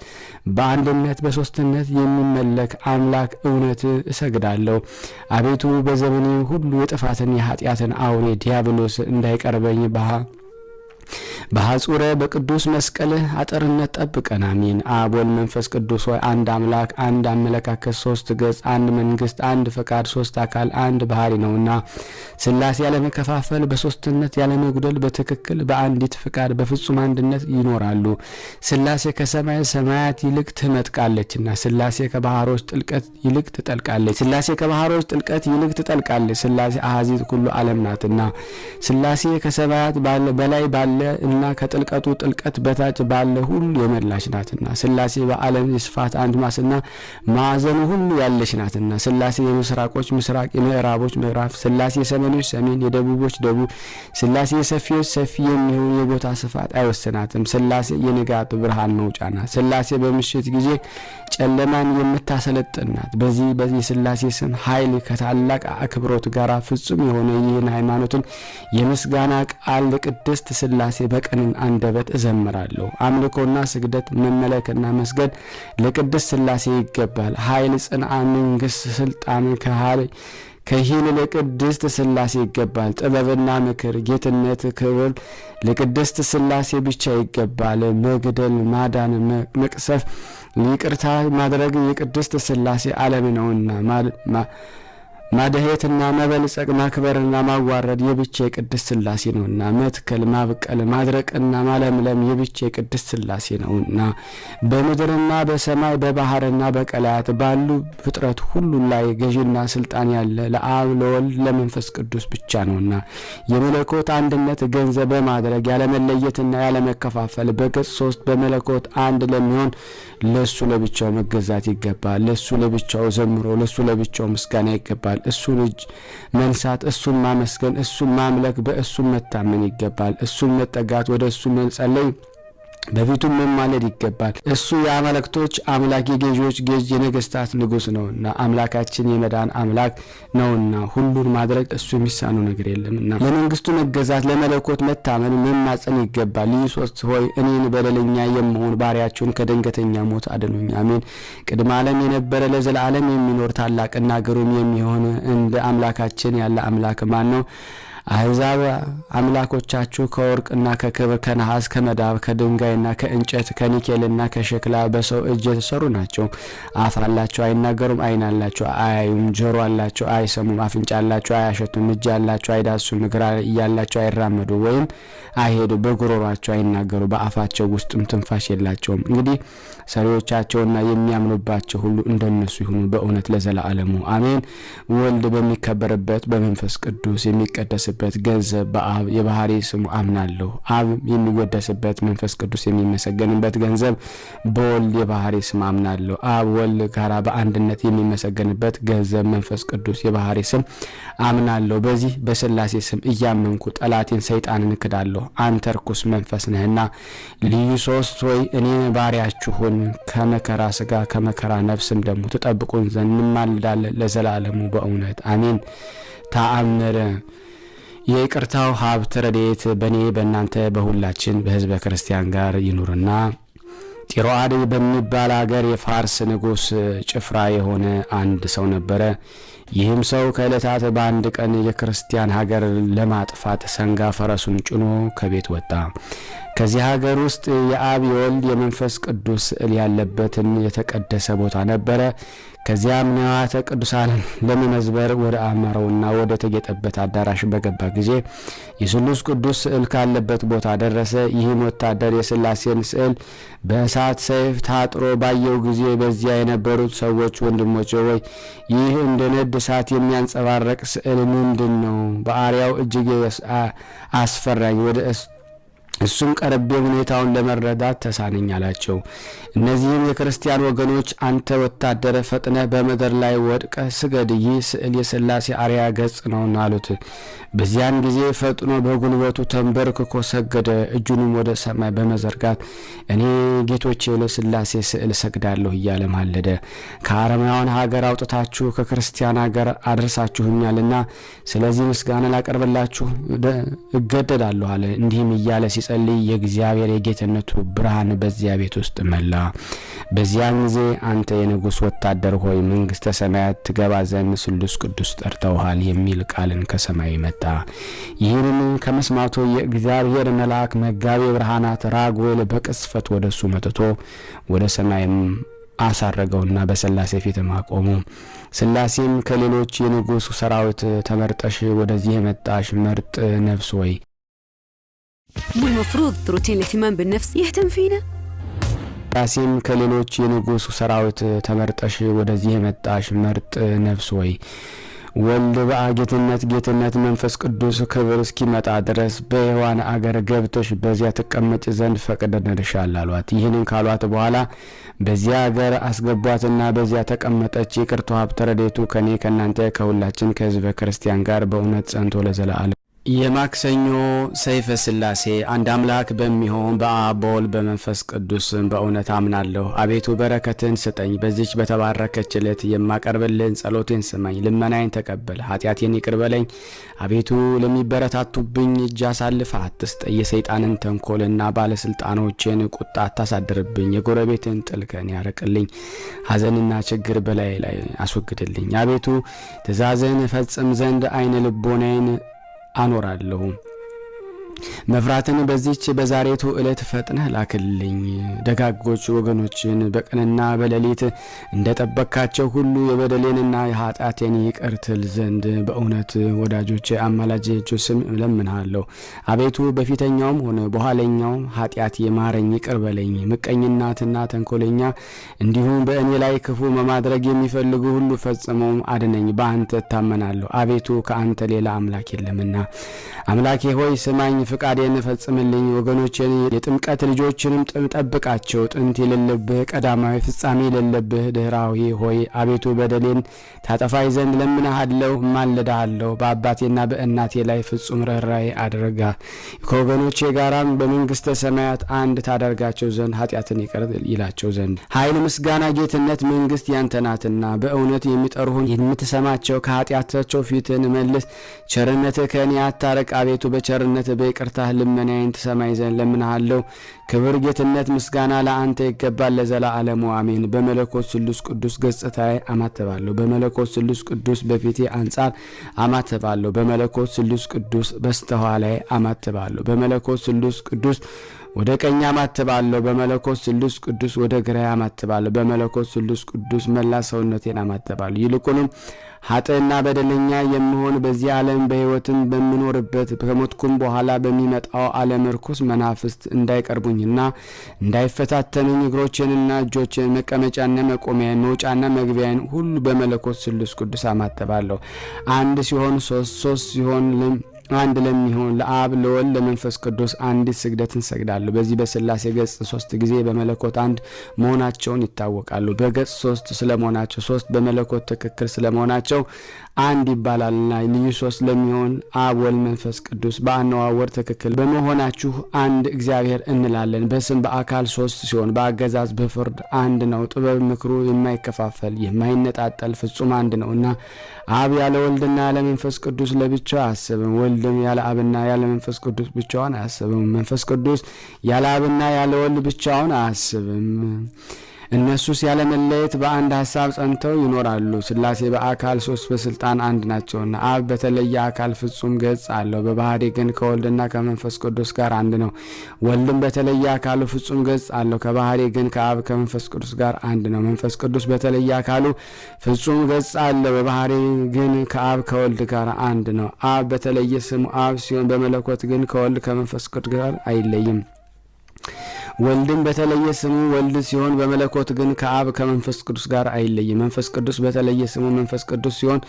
በአንድነት በሶስትነት የሚመለክ አምላክ እውነት እሰግዳለሁ። አቤቱ በዘመኔ ሁሉ የጥፋትን የኃጢአትን አውሬ ዲያብሎስ እንዳይቀርበኝ በሐጹረ በቅዱስ መስቀልህ አጥርነት ጠብቀን፣ አሜን። አብ ወልድ መንፈስ ቅዱስ ሆይ አንድ አምላክ፣ አንድ አመለካከት፣ 3 ገጽ፣ አንድ መንግስት፣ አንድ ፈቃድ፣ 3 አካል፣ አንድ ባህሪ ነውና ሥላሴ ያለመከፋፈል በሶስትነት ያለመጉደል በትክክል በአንዲት ፈቃድ በፍጹም አንድነት ይኖራሉ። ሥላሴ ከሰማይ ሰማያት ይልቅ ትመጥቃለችና፣ ሥላሴ ከባህሮች ጥልቀት ይልቅ ትጠልቃለች። ሥላሴ ከባህሮች ጥልቀት ይልቅ ትጠልቃለች። ሥላሴ አሐዚት ኩሉ ዓለም ናትና፣ ሥላሴ ከሰማያት በላይ ባለ እና ከጥልቀቱ ጥልቀት በታች ባለ ሁሉ የመላች ናትና፣ ሥላሴ በዓለም የስፋት አድማስና ማዕዘኑ ሁሉ ያለች ናትና፣ ሥላሴ የምስራቆች ምስራቅ የምዕራቦች ምዕራብ፣ ሥላሴ የሰሜኖች ሰሜን የደቡቦች ደቡብ፣ ሥላሴ የሰፊዎች ሰፊ የሚሆን የቦታ ስፋት አይወስናትም። ሥላሴ የንጋት ብርሃን መውጫ ናት። ሥላሴ በምሽት ጊዜ ጨለማን የምታሰለጥን ናት። በዚህ የሥላሴ ስም ኃይል ከታላቅ አክብሮት ጋር ፍጹም የሆነ ይህን ሃይማኖትን የምስጋና ቃል ለቅድስት ሥላሴ ስላሴ በቀን አንደበት እዘምራለሁ። አምልኮና ስግደት መመለክና መስገድ ለቅድስት ስላሴ ይገባል። ኃይል፣ ጽንዓ፣ መንግስት፣ ስልጣን ከሂል ለቅድስት ስላሴ ይገባል። ጥበብና ምክር፣ ጌትነት፣ ክብር ለቅድስት ስላሴ ብቻ ይገባል። መግደል፣ ማዳን፣ መቅሰፍ፣ ይቅርታ ማድረግ የቅድስት ስላሴ ዓለም ነውና ማደሄትና መበልጸግ ማክበርና ማዋረድ የብቻ የቅድስት ስላሴ ነውና መትከል ማብቀል ማድረቅና ማለምለም የብቻ የቅድስት ስላሴ ነውና በምድርና በሰማይ በባህርና በቀላያት ባሉ ፍጥረት ሁሉ ላይ ገዥና ስልጣን ያለ ለአብ ለወልድ ለመንፈስ ቅዱስ ብቻ ነውና የመለኮት አንድነት ገንዘብ በማድረግ ያለመለየትና ያለመከፋፈል በገጽ 3 በመለኮት አንድ ለሚሆን ለሱ ለብቻው መገዛት ይገባል። ለሱ ለብቻው ዘምሮ ለሱ ለብቻው ምስጋና ይገባል። እሱን እጅ መንሳት፣ እሱን ማመስገን፣ እሱን ማምለክ፣ በእሱን መታመን ይገባል። እሱን መጠጋት፣ ወደ እሱ መጸለይ፣ በፊቱም መማለድ ይገባል። እሱ የአማልክቶች አምላክ የገዢዎች ገዥ የነገስታት ንጉስ ነውና አምላካችን የመዳን አምላክ ነውና ሁሉን ማድረግ እሱ የሚሳነው ነገር የለምና ለመንግስቱ መገዛት ለመለኮት መታመን መማጸን ይገባል። ልዩ ሶስት ሆይ እኔን በደለኛ የምሆን ባሪያችሁን ከድንገተኛ ሞት አድኑኝ። አሜን። ቅድመ ዓለም የነበረ ለዘላለም የሚኖር ታላቅና ግሩም የሚሆን እንደ አምላካችን ያለ አምላክ ማን ነው? አሕዛብ አምላኮቻችሁ ከወርቅና ከክብር ከነሐስ ከመዳብ ከድንጋይና ከእንጨት ከኒኬልና ከሸክላ በሰው እጅ የተሰሩ ናቸው። አፍ አላቸው አይናገሩም፣ ዓይን አላቸው አያዩም፣ ጆሮ አላቸው አይሰሙም፣ አፍንጫ አላቸው አያሸቱም፣ እጅ አላቸው አይዳሱም፣ እግር እያላቸው አይራመዱ ወይም አይሄዱ፣ በጉሮሯቸው አይናገሩ፣ በአፋቸው ውስጥም ትንፋሽ የላቸውም። እንግዲህ ሰሪዎቻቸውና የሚያምኑባቸው ሁሉ እንደነሱ ይሁኑ በእውነት ለዘላለሙ አሜን። ወልድ በሚከበርበት በመንፈስ ቅዱስ የሚቀደስበት ገንዘብ በአብ የባህሪ ስሙ አምናለሁ። አብ የሚወደስበት መንፈስ ቅዱስ የሚመሰገንበት ገንዘብ በወልድ የባህሪ ስም አምናለሁ። አብ ወልድ ጋራ በአንድነት የሚመሰገንበት ገንዘብ መንፈስ ቅዱስ የባህሪ ስም አምናለሁ። በዚህ በስላሴ ስም እያመንኩ ጠላቴን ሰይጣንን እክዳለሁ። አንተ ርኩስ መንፈስ ነህና ልዩ ሶስት ሆይ እኔ ባሪያችሁን ከመከራ ስጋ ከመከራ ነፍስም ደግሞ ተጠብቁን ዘንድ እንማልዳለን ለዘላለሙ በእውነት አሜን። ተአምር የይቅርታው ሀብት ረድኤት በእኔ በእናንተ በሁላችን በሕዝበ ክርስቲያን ጋር ይኑርና ጢሮአድ በሚባል አገር የፋርስ ንጉሥ ጭፍራ የሆነ አንድ ሰው ነበረ። ይህም ሰው ከዕለታት በአንድ ቀን የክርስቲያን ሀገር ለማጥፋት ሰንጋ ፈረሱን ጭኖ ከቤት ወጣ። ከዚህ ሀገር ውስጥ የአብ የወልድ የመንፈስ ቅዱስ ስዕል ያለበትን የተቀደሰ ቦታ ነበረ። ከዚያም ንዋያተ ቅዱሳንን ለመመዝበር ወደ አማረውና ወደ ተጌጠበት አዳራሽ በገባ ጊዜ የስሉስ ቅዱስ ስዕል ካለበት ቦታ ደረሰ። ይህም ወታደር የስላሴን ስዕል በእሳት ሰይፍ ታጥሮ ባየው ጊዜ በዚያ የነበሩት ሰዎች ወንድሞች ወይ ይህ እንደ ነድ እሳት የሚያንጸባረቅ ስዕል ምንድን ነው? በአርያው እጅግ አስፈራኝ። ወደ እሱም ቀርቤ ሁኔታውን ለመረዳት ተሳነኝ አላቸው። እነዚህም የክርስቲያን ወገኖች አንተ ወታደር ፈጥነህ በምድር ላይ ወድቀህ ስገድ፣ ይህ ስዕል የስላሴ አርያ ገጽ ነውና አሉት። በዚያን ጊዜ ፈጥኖ በጉልበቱ ተንበርክኮ ሰገደ። እጁንም ወደ ሰማይ በመዘርጋት እኔ ጌቶቼ ለስላሴ ስዕል ሰግዳለሁ እያለ ማለደ። ከአረማውያን ሀገር አውጥታችሁ ከክርስቲያን ሀገር አድርሳችሁኛልና ስለዚህ ምስጋና ላቀርብላችሁ እገደዳለሁ አለ። እንዲህም እያለ ሲጸልይ የእግዚአብሔር የጌትነቱ ብርሃን በዚያ ቤት ውስጥ መላ። በዚያን ጊዜ አንተ የንጉሥ ወታደር ሆይ መንግሥተ ሰማያት ትገባ ዘንድ ስሉስ ቅዱስ ጠርተውሃል የሚል ቃልን ከሰማይ መጣ። ይህንን ከመስማቱ የእግዚአብሔር መልአክ መጋቤ ብርሃናት ራጉኤል በቅስፈት ወደሱ መጥቶ ወደ ሰማይም አሳረገውና በስላሴ ፊት ማቆሙ። ስላሴም ከሌሎች የንጉሥ ሰራዊት ተመርጠሽ ወደዚህ የመጣሽ ምርጥ ነፍስ ወይ والمفروض روتين الاهتمام بالنفس يهتم فينا ስላሴም ከሌሎች የንጉሥ ሰራዊት ተመርጠሽ ወደዚህ የመጣሽ ምርጥ ነፍስ ወይ ወልድ ጌትነት መንፈስ ቅዱስ ክብር እስኪመጣ ድረስ በሔዋን አገር ገብተሽ በዚያ ተቀመጭ ዘንድ ፈቅደንልሻል አሏት። ይህንን ካሏት በኋላ በዚያ አገር አስገቧትና በዚያ ተቀመጠች። ይቅርታው ሀብተ ረድኤቱ ከኔ ከናንተ ከሁላችን ከሕዝበ ክርስቲያን ጋር በእውነት ጸንቶ ለዘላለም የማክሰኞ ሰይፈ ሥላሴ አንድ አምላክ በሚሆን በአብ በወልድ በመንፈስ ቅዱስ በእውነት አምናለሁ። አቤቱ በረከትን ስጠኝ። በዚች በተባረከች ዕለት የማቀርብልህን ጸሎቴን ስማኝ፣ ልመናዬን ተቀበል፣ ኃጢአቴን ይቅር በለኝ። አቤቱ ለሚበረታቱብኝ እጅ አሳልፈህ አትስጠኝ። የሰይጣንን ተንኮልና ባለስልጣኖችን ቁጣ አታሳድርብኝ። የጎረቤትን ጥል ከኔ ያርቅልኝ። ሐዘንና ችግር በላይ ላይ አስወግድልኝ። አቤቱ ትእዛዝህን እፈጽም ዘንድ አይነ ልቦናዬን አኖራለሁ። መፍራትን በዚች በዛሬቱ ዕለት ፈጥነህ ላክልኝ። ደጋጎች ወገኖችን በቀንና በሌሊት እንደጠበቅካቸው ሁሉ የበደሌንና የኃጢአቴን ይቅር ትል ዘንድ በእውነት ወዳጆቼ አማላጆች ስም እለምንሃለሁ። አቤቱ በፊተኛውም ሆነ በኋለኛውም ኃጢአት የማረኝ፣ ይቅር በለኝ። ምቀኝናትና ተንኮለኛ እንዲሁም በእኔ ላይ ክፉ በማድረግ የሚፈልጉ ሁሉ ፈጽመው አድነኝ። በአንተ እታመናለሁ። አቤቱ ከአንተ ሌላ አምላክ የለምና። አምላኬ ሆይ ስማኝ፣ ፍቃዴን ፈጽምልኝ። ወገኖችን የጥምቀት ልጆችንም ጠብቃቸው። ጥንት የሌለብህ ቀዳማዊ ፍጻሜ የሌለብህ ድህራዊ ሆይ አቤቱ በደሌን ታጠፋይ ዘንድ ለምንሃለሁ፣ ማለዳሃለሁ። በአባቴና በእናቴ ላይ ፍጹም ርኅራኄ አድርጋ ከወገኖቼ ጋራም በመንግሥተ ሰማያት አንድ ታደርጋቸው ዘንድ ኃጢአትን ይቅር ይላቸው ዘንድ። ኃይል፣ ምስጋና፣ ጌትነት፣ መንግሥት ያንተ ናትና በእውነት የሚጠሩህን የምትሰማቸው ከኃጢአታቸው ፊትን መልስ። ቸርነትህ ከእኔ አታርቅ። አቤቱ በቸርነት በይቅርታህ ልመናዬን ትሰማኝ ዘንድ ለምንሃለሁ። ክብር፣ ጌትነት፣ ምስጋና ለአንተ ይገባል ለዘላለሙ አሜን። በመለኮት ስሉስ ቅዱስ ገጽታዬ አማተባለሁ። በመለኮት ስሉስ ቅዱስ በፊቴ አንጻር አማተባለሁ። በመለኮት ስሉስ ቅዱስ በስተኋላዬ አማተባለሁ። በመለኮት ስሉስ ቅዱስ ወደ ቀኝ አማትባለሁ። በመለኮት ስሉስ ቅዱስ ወደ ግራ አማትባለሁ። በመለኮት ስሉስ ቅዱስ መላ ሰውነቴን አማትባለሁ። ይልቁንም ኃጥእና በደለኛ የምሆን በዚህ ዓለም በሕይወትም በምኖርበት ከሞትኩም በኋላ በሚመጣው ዓለም ርኩስ መናፍስት እንዳይቀርቡኝና እንዳይፈታተኑኝ እግሮቼንና እጆቼን መቀመጫና መቆሚያን መውጫና መግቢያን ሁሉ በመለኮት ስሉስ ቅዱስ አማትባለሁ። አንድ ሲሆን ሶስት ሲሆን አንድ ለሚሆን ለአብ ለወልድ ለመንፈስ ቅዱስ አንዲት ስግደትን ሰግዳለሁ። በዚህ በሥላሴ ገጽ 3 ጊዜ በመለኮት አንድ መሆናቸውን ይታወቃሉ። በገጽ 3 ስለመሆናቸው 3 በመለኮት ትክክል ስለመሆናቸው አንድ ይባላልና ልዩ 3 ለሚሆን አብ ወልድ መንፈስ ቅዱስ በአነዋወር ትክክል በመሆናችሁ አንድ እግዚአብሔር እንላለን። በስም በአካል 3 ሲሆን በአገዛዝ በፍርድ አንድ ነው። ጥበብ ምክሩ የማይከፋፈል የማይነጣጠል ፍጹም አንድ ነውና አብ ያለ ወልድና ያለ መንፈስ ቅዱስ ለብቻው አያስብም። ወልድም ያለ አብና ያለ መንፈስ ቅዱስ ብቻውን አያስብም። መንፈስ ቅዱስ ያለ አብና ያለ ወልድ ብቻውን አያስብም። እነሱስ ያለ መለየት በአንድ ሐሳብ ጸንተው ይኖራሉ። ሥላሴ በአካል 3 በስልጣን አንድ ናቸውና አብ በተለየ አካል ፍጹም ገጽ አለው። በባህሪ ግን ከወልድና ከመንፈስ ቅዱስ ጋር አንድ ነው። ወልድም በተለየ አካሉ ፍጹም ገጽ አለው። ከባህሪ ግን ከአብ ከመንፈስ ቅዱስ ጋር አንድ ነው። መንፈስ ቅዱስ በተለየ አካሉ ፍጹም ገጽ አለው። በባህሪ ግን ከአብ ከወልድ ጋር አንድ ነው። አብ በተለየ ስሙ አብ ሲሆን በመለኮት ግን ከወልድ ከመንፈስ ቅዱስ ጋር አይለይም። ወልድም በተለየ ስሙ ወልድ ሲሆን በመለኮት ግን ከአብ ከመንፈስ ቅዱስ ጋር አይለይም። መንፈስ ቅዱስ በተለየ ስሙ መንፈስ ቅዱስ ሲሆን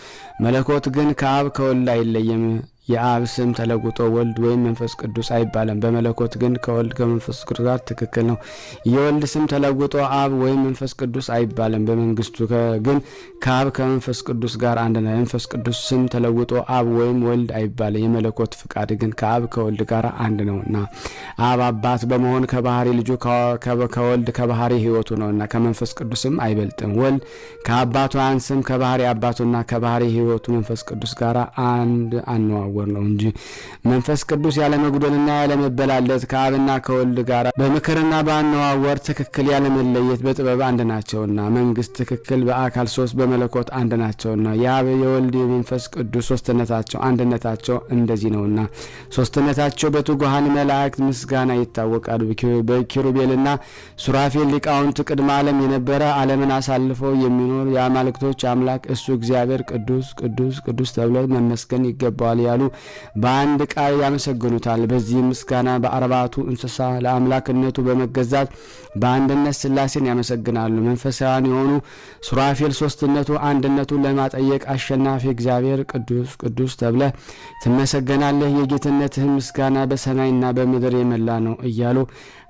መለኮት ግን ከአብ ከወልድ አይለይም። የአብ ስም ተለውጦ ወልድ ወይም መንፈስ ቅዱስ አይባልም። በመለኮት ግን ከወልድ ከመንፈስ ቅዱስ ጋር ትክክል ነው። የወልድ ስም ተለውጦ አብ ወይም መንፈስ ቅዱስ አይባልም። በመንግስቱ ግን ከአብ ከመንፈስ ቅዱስ ጋር አንድ ነው። የመንፈስ ቅዱስ ስም ተለውጦ አብ ወይም ወልድ አይባልም። የመለኮት ፍቃድ ግን ከአብ ከወልድ ጋር አንድ ነውና አብ አባት በመሆን ከባህሪ ልጁ ከወልድ ከባህሪ ሕይወቱ ነውና ከመንፈስ ቅዱስም አይበልጥም። ወልድ ከአባቱ አንስም ከባህሪ አባቱና ከባህሪ ሕይወቱ መንፈስ ቅዱስ ጋር አንድ አነዋወር ነው እንጂ መንፈስ ቅዱስ ያለ መጉደልና ያለ መበላለጥ ከአብና ከወልድ ጋር በምክርና በአነዋወር ትክክል ያለ መለየት በጥበብ አንድ ናቸውና መንግስት ትክክል በአካል 3 በመለኮት አንድ ናቸውና የአብ የወልድ የመንፈስ ቅዱስ ሶስትነታቸው አንድነታቸው እንደዚህ ነውና ሶስትነታቸው በትጉሃን መላእክት ምስጋና ይታወቃል። በኪሩቤልና ሱራፌል ሊቃውንት ቅድመ ዓለም የነበረ ዓለምን አሳልፈው የሚኖር የአማልክቶች አምላክ እሱ እግዚአብሔር ቅዱስ ቅዱስ ቅዱስ ተብሎ መመስገን ይገባዋል ያሉ በአንድ ቃል ያመሰግኑታል። በዚህ ምስጋና በአርባቱ እንስሳ ለአምላክነቱ በመገዛት በአንድነት ሥላሴን ያመሰግናሉ። መንፈሳውያን የሆኑ ሱራፌል ሶስትነቱ አንድነቱ ለማጠየቅ አሸናፊ እግዚአብሔር ቅዱስ ቅዱስ ተብለ ትመሰገናለህ፣ የጌትነትህ ምስጋና በሰማይና በምድር የመላ ነው እያሉ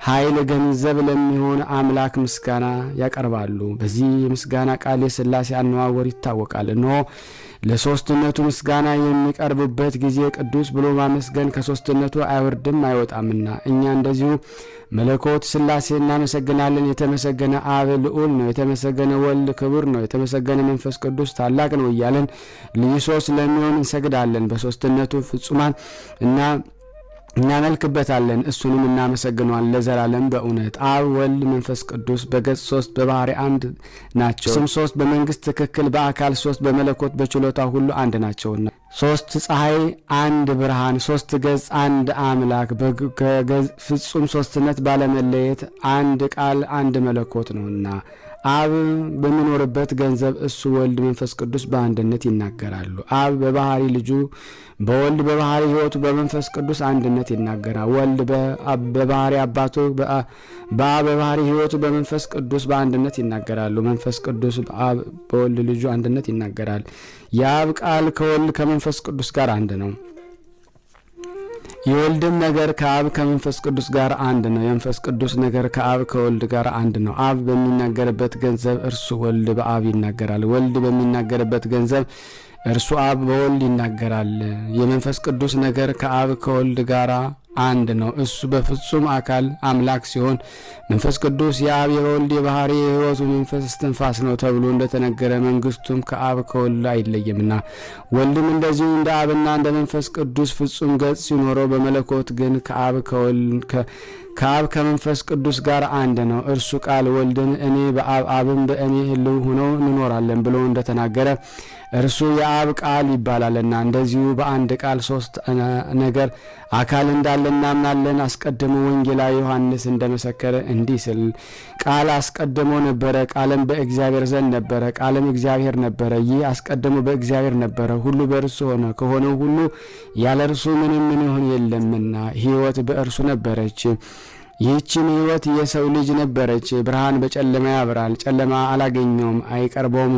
ኃይል ገንዘብ ለሚሆን አምላክ ምስጋና ያቀርባሉ። በዚህ ምስጋና ቃል የሥላሴ አነዋወር ይታወቃል። እነሆ ለሶስትነቱ ምስጋና የሚቀርቡበት ጊዜ ቅዱስ ብሎ ማመስገን ከሶስትነቱ አይወርድም አይወጣምና እኛ እንደዚሁ መለኮት ሥላሴ እናመሰግናለን። የተመሰገነ አብ ልዑል ነው፣ የተመሰገነ ወልድ ክቡር ነው፣ የተመሰገነ መንፈስ ቅዱስ ታላቅ ነው እያለን ልዩ ሶስት ለሚሆን እንሰግዳለን። በሶስትነቱ ፍጹማን እናመልክበታለን፣ እሱንም እናመሰግነዋለን ለዘላለም በእውነት። አብ ወልድ መንፈስ ቅዱስ በገጽ 3 በባህሪ አንድ ናቸው። ስም 3 በመንግስት ትክክል፣ በአካል 3 በመለኮት በችሎታ ሁሉ አንድ ናቸውና 3 ፀሐይ አንድ ብርሃን 3 ገጽ አንድ አምላክ ፍጹም ሶስትነት ባለመለየት አንድ ቃል አንድ መለኮት ነውና አብ በሚኖርበት ገንዘብ እሱ ወልድ መንፈስ ቅዱስ በአንድነት ይናገራሉ። አብ በባህሪ ልጁ በወልድ በባህሪ ሕይወቱ በመንፈስ ቅዱስ አንድነት ይናገራል። ወልድ በባህሪ አባቱ በአብ በባህሪ ሕይወቱ በመንፈስ ቅዱስ በአንድነት ይናገራሉ። መንፈስ ቅዱስ በአብ በወልድ ልጁ አንድነት ይናገራል። የአብ ቃል ከወልድ ከመንፈስ ቅዱስ ጋር አንድ ነው። የወልድም ነገር ከአብ ከመንፈስ ቅዱስ ጋር አንድ ነው። የመንፈስ ቅዱስ ነገር ከአብ ከወልድ ጋር አንድ ነው። አብ በሚናገርበት ገንዘብ እርሱ ወልድ በአብ ይናገራል። ወልድ በሚናገርበት ገንዘብ እርሱ አብ በወልድ ይናገራል። የመንፈስ ቅዱስ ነገር ከአብ ከወልድ ጋር አንድ ነው። እሱ በፍጹም አካል አምላክ ሲሆን መንፈስ ቅዱስ የአብ የወልድ የባህሪ የሕይወቱ መንፈስ እስትንፋስ ነው ተብሎ እንደተነገረ መንግስቱም ከአብ ከወልድ አይለይምና ወልድም እንደዚሁ እንደ አብና እንደ መንፈስ ቅዱስ ፍጹም ገጽ ሲኖረው በመለኮት ግን ከአብ ከመንፈስ ቅዱስ ጋር አንድ ነው። እርሱ ቃል ወልድን እኔ በአብ አብም በእኔ ህልው ሆነው እንኖራለን ብሎ እንደተናገረ እርሱ የአብ ቃል ይባላልና እንደዚሁ በአንድ ቃል 3 ነገር አካል እንዳለ እናምናለን። አስቀድሞ ወንጌላዊ ዮሐንስ እንደመሰከረ እንዲህ ሲል ቃል አስቀድሞ ነበረ፣ ቃልም በእግዚአብሔር ዘንድ ነበረ፣ ቃልም እግዚአብሔር ነበረ። ይህ አስቀድሞ በእግዚአብሔር ነበረ። ሁሉ በእርሱ ሆነ፣ ከሆነው ሁሉ ያለ እርሱ ምንም ምን የለምና ሕይወት በእርሱ ነበረች። ይህችን ሕይወት የሰው ልጅ ነበረች። ብርሃን በጨለማ ያበራል፣ ጨለማ አላገኘውም አይቀርበውም።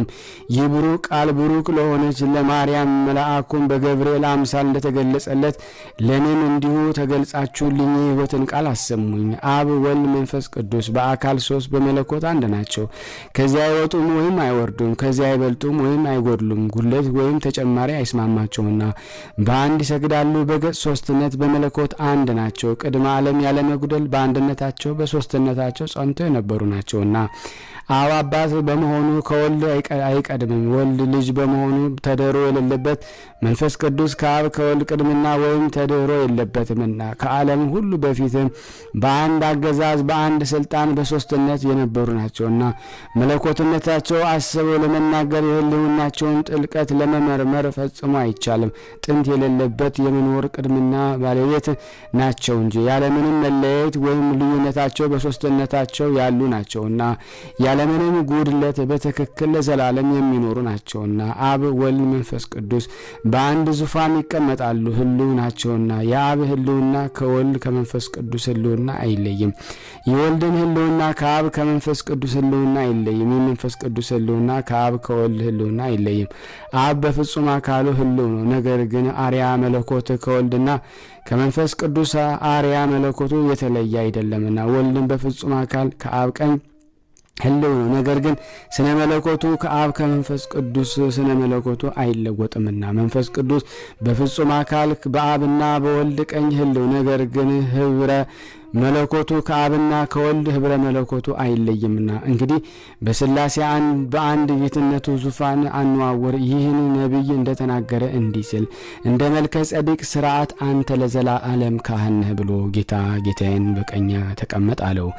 ይህ ብሩክ ቃል ብሩክ ለሆነች ለማርያም መልአኩም በገብርኤል አምሳል እንደተገለጸለት ለእኔም እንዲሁ ተገልጻችሁልኝ የሕይወትን ቃል አሰሙኝ። አብ ወልድ መንፈስ ቅዱስ በአካል 3 በመለኮት አንድ ናቸው። ከዚያ አይወጡም ወይም አይወርዱም፣ ከዚያ አይበልጡም ወይም አይጎድሉም፣ ጉድለት ወይም ተጨማሪ አይስማማቸውና በአንድ ይሰግዳሉ። በገጽ ሶስትነት በመለኮት አንድ ናቸው። ቅድመ ዓለም ያለ መጉደል አንድነታቸው በሶስትነታቸው ጸንተው የነበሩ ናቸውና አብ አባት በመሆኑ ከወልድ አይቀድምም። ወልድ ልጅ በመሆኑ ተደሮ የሌለበት፣ መንፈስ ቅዱስ ከአብ ከወልድ ቅድምና ወይም ተደሮ የለበትምና ከዓለም ሁሉ በፊትም በአንድ አገዛዝ በአንድ ስልጣን በሶስትነት የነበሩ ናቸውና መለኮትነታቸው አስበው ለመናገር የህልውናቸውን ጥልቀት ለመመርመር ፈጽሞ አይቻልም። ጥንት የሌለበት የመኖር ቅድምና ባለቤት ናቸው እንጂ ያለምንም መለየት ወይም ልዩነታቸው በሶስትነታቸው ያሉ ናቸውና ያለምንም ጉድለት በትክክል ለዘላለም የሚኖሩ ናቸውና አብ ወልድ መንፈስ ቅዱስ በአንድ ዙፋን ይቀመጣሉ፣ ህልው ናቸውና የአብ ህልውና ከወልድ ከመንፈስ ቅዱስ ህልውና አይለይም። የወልድን ህልውና ከአብ ከመንፈስ ቅዱስ ህልውና አይለይም። የመንፈስ ቅዱስ ህልውና ከአብ ከወልድ ህልውና አይለይም። አብ በፍጹም አካሉ ህልው ነው። ነገር ግን አርያ መለኮት ከወልድና ከመንፈስ ቅዱስ አርያ መለኮቱ የተለየ አይደለምና ወልድን በፍጹም አካል ከአብ ቀኝ ህልው ነው። ነገር ግን ስነ መለኮቱ ከአብ ከመንፈስ ቅዱስ ስነ መለኮቱ አይለወጥምና መንፈስ ቅዱስ በፍጹም አካል በአብና በወልድ ቀኝ ህልው፣ ነገር ግን ህብረ መለኮቱ ከአብና ከወልድ ህብረ መለኮቱ አይለይምና እንግዲህ በስላሴ በአንድ ጌትነቱ ዙፋን አነዋወር ይህን ነቢይ እንደተናገረ እንዲህ ሲል እንደ መልከ ጸዲቅ ስርዓት አንተ ለዘላለም ካህን ነህ ብሎ ጌታዬን በቀኝ ተቀመጥ አለው።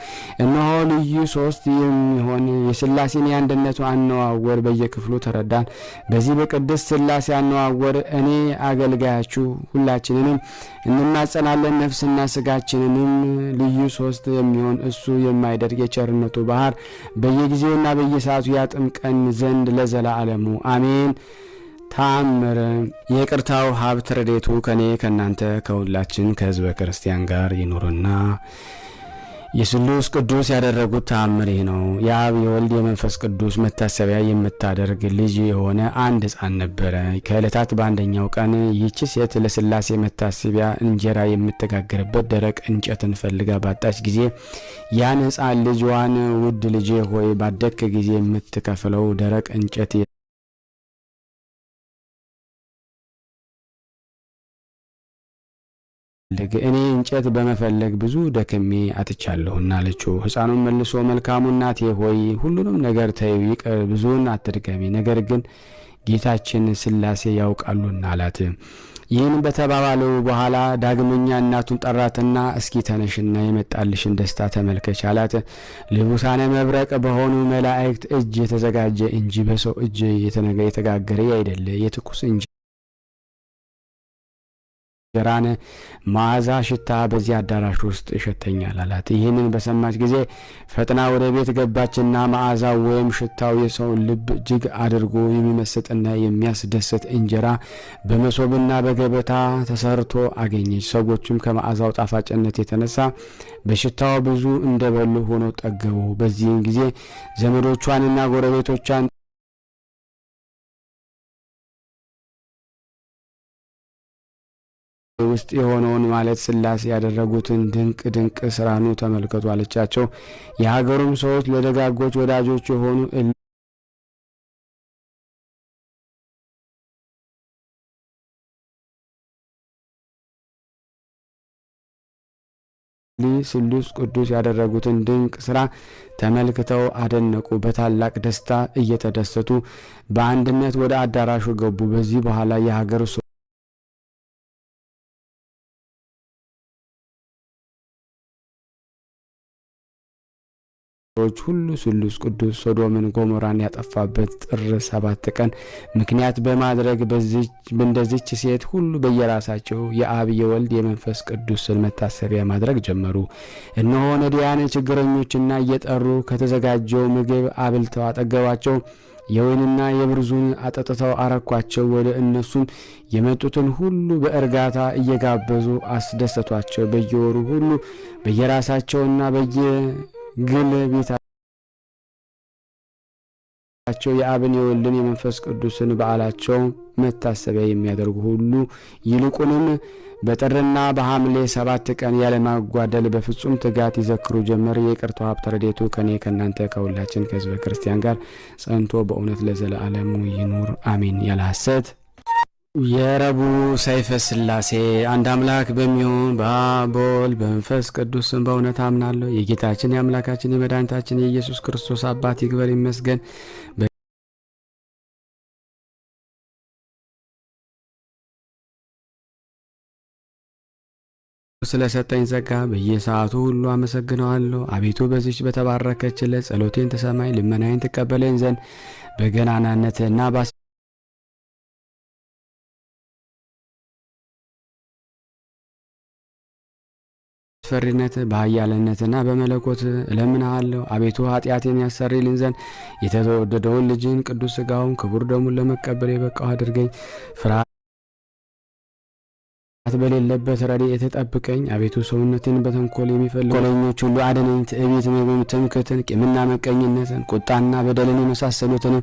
እነሆ ልዩ 3 የሚሆን የስላሴን የአንድነቱ አነዋወር በየክፍሉ ተረዳን። በዚህ በቅድስት ስላሴ አነዋወር እኔ አገልጋያችሁ ሁላችንንም እንማጸናለን። ነፍስና ስጋችንንም ልዩ 3 የሚሆን እሱ የማይደርግ የቸርነቱ ባህር በየጊዜውና በየሰዓቱ ያጥምቀን ዘንድ ለዘላለሙ አሜን። ተአምር የይቅርታው ሀብት ረድኤቱ ከኔ ከእናንተ ከሁላችን ከህዝበ ክርስቲያን ጋር ይኑርና የስሉስ ቅዱስ ያደረጉት ተአምር ይህ ነው። የአብ የወልድ የመንፈስ ቅዱስ መታሰቢያ የምታደርግ ልጅ የሆነ አንድ ሕፃን ነበረ። ከዕለታት በአንደኛው ቀን ይህች ሴት ለስላሴ መታሰቢያ እንጀራ የምትጋግርበት ደረቅ እንጨትን ፈልጋ ባጣች ጊዜ ያን ሕፃን ልጅዋን ውድ ልጄ ሆይ ባደክ ጊዜ የምትከፍለው ደረቅ እንጨት ላድርግ? እኔ እንጨት በመፈለግ ብዙ ደክሜ አጥቻለሁና አለችው። ሕፃኑም መልሶ መልካሙ እናቴ ሆይ ሁሉንም ነገር ተይው፣ ይቅር፣ ብዙውን አትድገሚ፣ ነገር ግን ጌታችን ሥላሴ ያውቃሉና አላት። ይህን በተባባሉ በኋላ ዳግመኛ እናቱን ጠራትና እስኪ ተነሽና የመጣልሽን ደስታ ተመልከች አላት። ልቡሳነ መብረቅ በሆኑ መላእክት እጅ የተዘጋጀ እንጂ በሰው እጅ የተጋገረ አይደለ የትኩስ እንጀራን መዓዛ ሽታ በዚህ አዳራሽ ውስጥ ይሸተኛል አላት። ይህንን በሰማች ጊዜ ፈጥና ወደ ቤት ገባችና መዓዛው ወይም ሽታው የሰውን ልብ እጅግ አድርጎ የሚመስጥና የሚያስደስት እንጀራ በመሶብና በገበታ ተሰርቶ አገኘች። ሰዎቹም ከመዓዛው ጣፋጭነት የተነሳ በሽታው ብዙ እንደበሉ ሆነው ጠገቡ። በዚህም ጊዜ ዘመዶቿንና ጎረቤቶቿን ውስጥ የሆነውን ማለት ሥላሴ ያደረጉትን ድንቅ ድንቅ ስራኑ ተመልከቱ አለቻቸው። የሀገሩም ሰዎች ለደጋጎች ወዳጆች የሆኑ ስሉስ ቅዱስ ያደረጉትን ድንቅ ስራ ተመልክተው አደነቁ። በታላቅ ደስታ እየተደሰቱ በአንድነት ወደ አዳራሹ ገቡ። በዚህ በኋላ የሀገሩ ሰዎች ሁሉ ስሉስ ቅዱስ ሶዶምን ጎሞራን ያጠፋበት ጥር 7 ቀን ምክንያት በማድረግ በእንደዚች ሴት ሁሉ በየራሳቸው የአብ የወልድ የመንፈስ ቅዱስን መታሰቢያ ማድረግ ጀመሩ። እነሆ ነዳያን ችግረኞችና እየጠሩ ከተዘጋጀው ምግብ አብልተው አጠገባቸው፣ የወይንና የብርዙን አጠጥተው አረኳቸው። ወደ እነሱም የመጡትን ሁሉ በእርጋታ እየጋበዙ አስደሰቷቸው። በየወሩ ሁሉ በየራሳቸውና በየግል ቤታቸው የአብን የወልድን የመንፈስ ቅዱስን በዓላቸው መታሰቢያ የሚያደርጉ ሁሉ ይልቁንም በጥርና በሐምሌ 7 ቀን ያለማጓደል በፍጹም ትጋት ይዘክሩ ጀመር። የይቅርታው ሀብተ ረድኤቱ ከኔ ከእናንተ ከሁላችን ከሕዝበ ክርስቲያን ጋር ጸንቶ በእውነት ለዘላለሙ ይኑር አሜን። ያለ ሐሰት የረቡዕ ሰይፈ ሥላሴ አንድ አምላክ በሚሆን በአብ በወልድ በመንፈስ ቅዱስ ስም በእውነት አምናለሁ። የጌታችን የአምላካችን የመድኃኒታችን የኢየሱስ ክርስቶስ አባት ይክበር ይመስገን። ስለሰጠኝ ጸጋ በየሰዓቱ ሁሉ አመሰግነዋለሁ። አቤቱ በዚች በተባረከች ዕለት ጸሎቴን ተሰማኝ፣ ልመናዬን ትቀበለኝ ዘንድ በገናናነትና ፈሪነት በኃያልነትና በመለኮት እለምንሃለሁ። አቤቱ ኃጢአቴን ያሰርይልኝ ዘንድ የተወደደውን ልጅን ቅዱስ ሥጋውን ክቡር ደሙን ለመቀበል የበቃው አድርገኝ። ፍርሃት በሌለበት ረድኤት ጠብቀኝ። አቤቱ ሰውነትን በተንኮል የሚፈልጉ ኮለኞች ሁሉ አድነኝ። ትዕቢት፣ ትምክህትን፣ ቂምና መቀኝነትን፣ ቁጣና በደልን የመሳሰሉትን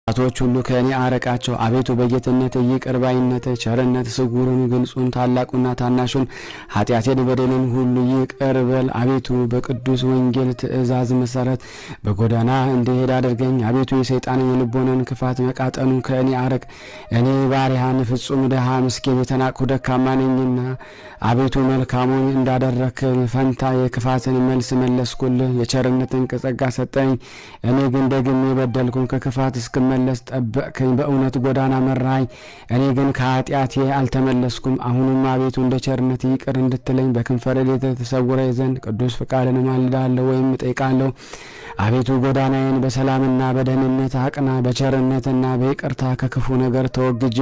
ክፋቶች ሁሉ ከእኔ አረቃቸው። አቤቱ በጌትነት ይቅር ባይነት ቸርነት ስጉርን ግልጹን ታላቁና ታናሹን ኃጢአቴን በደልን ሁሉ ይቅር በል። አቤቱ በቅዱስ ወንጌል ትእዛዝ መሰረት በጎዳና እንድሄድ አድርገኝ። አቤቱ የሰይጣንን የልቦናን ክፋት መቃጠኑ ከእኔ አረቅ። እኔ ባሪያህን ፍጹም ድሃ ምስኪን የተናቅሁ ደካማ ነኝና አቤቱ መልካሙን እንዳደረክ ፈንታ የክፋትን መልስ መለስኩልህ። የቸርነትን ጸጋ ሰጠኝ። እኔ ግን ደግሜ በደልኩን ከክፋት እስክመለስ ጠበቅከኝ። በእውነት ጎዳና መራኝ። እኔ ግን ከኃጢአቴ አልተመለስኩም። አሁንም አቤቱ እንደ ቸርነት ይቅር እንድትለኝ በክንፈ ረድኤትህ ተሰውረኝ ዘንድ ቅዱስ ፍቃድን እማልዳለሁ ወይም እጠይቃለሁ። አቤቱ ጎዳናዬን በሰላምና በደህንነት አቅና። በቸርነትና በይቅርታ ከክፉ ነገር ተወግጄ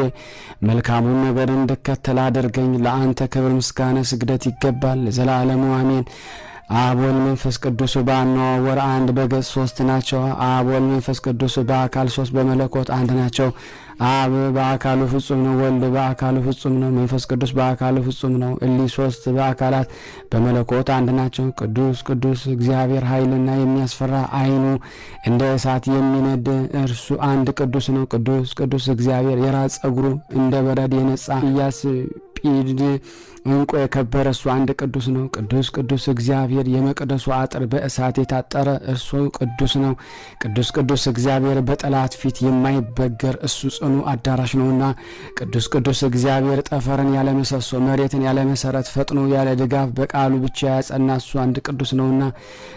መልካሙን ነገር እንድከተል አድርገኝ። ለአንተ ክብር፣ ምስጋና፣ ስግደት ይገባል ለዘላለሙ አሜን። አብ ወልድ መንፈስ ቅዱስ በአነዋወር አንድ በገጽ 3 ናቸው። አብ ወልድ መንፈስ ቅዱስ በአካል 3 በመለኮት አንድ ናቸው። አብ በአካሉ ፍጹም ነው። ወልድ በአካሉ ፍጹም ነው። መንፈስ ቅዱስ በአካሉ ፍጹም ነው። እሊህ 3 በአካላት በመለኮት አንድ ናቸው። ቅዱስ ቅዱስ እግዚአብሔር ኃይልና የሚያስፈራ ዓይኑ እንደ እሳት የሚነድ እርሱ አንድ ቅዱስ ነው። ቅዱስ ቅዱስ እግዚአብሔር የራስ ጸጉሩ እንደ በረድ የነጻ ከሰጲድ እንቁ የከበረ እሱ አንድ ቅዱስ ነው። ቅዱስ ቅዱስ እግዚአብሔር የመቅደሱ አጥር በእሳት የታጠረ እርሱ ቅዱስ ነው። ቅዱስ ቅዱስ እግዚአብሔር በጠላት ፊት የማይበገር እሱ ጽኑ አዳራሽ ነውና። ቅዱስ ቅዱስ እግዚአብሔር ጠፈርን ያለ ምሰሶ መሬትን ያለ መሰረት ፈጥኖ ያለ ድጋፍ በቃሉ ብቻ ያጸና እሱ አንድ ቅዱስ ነውና።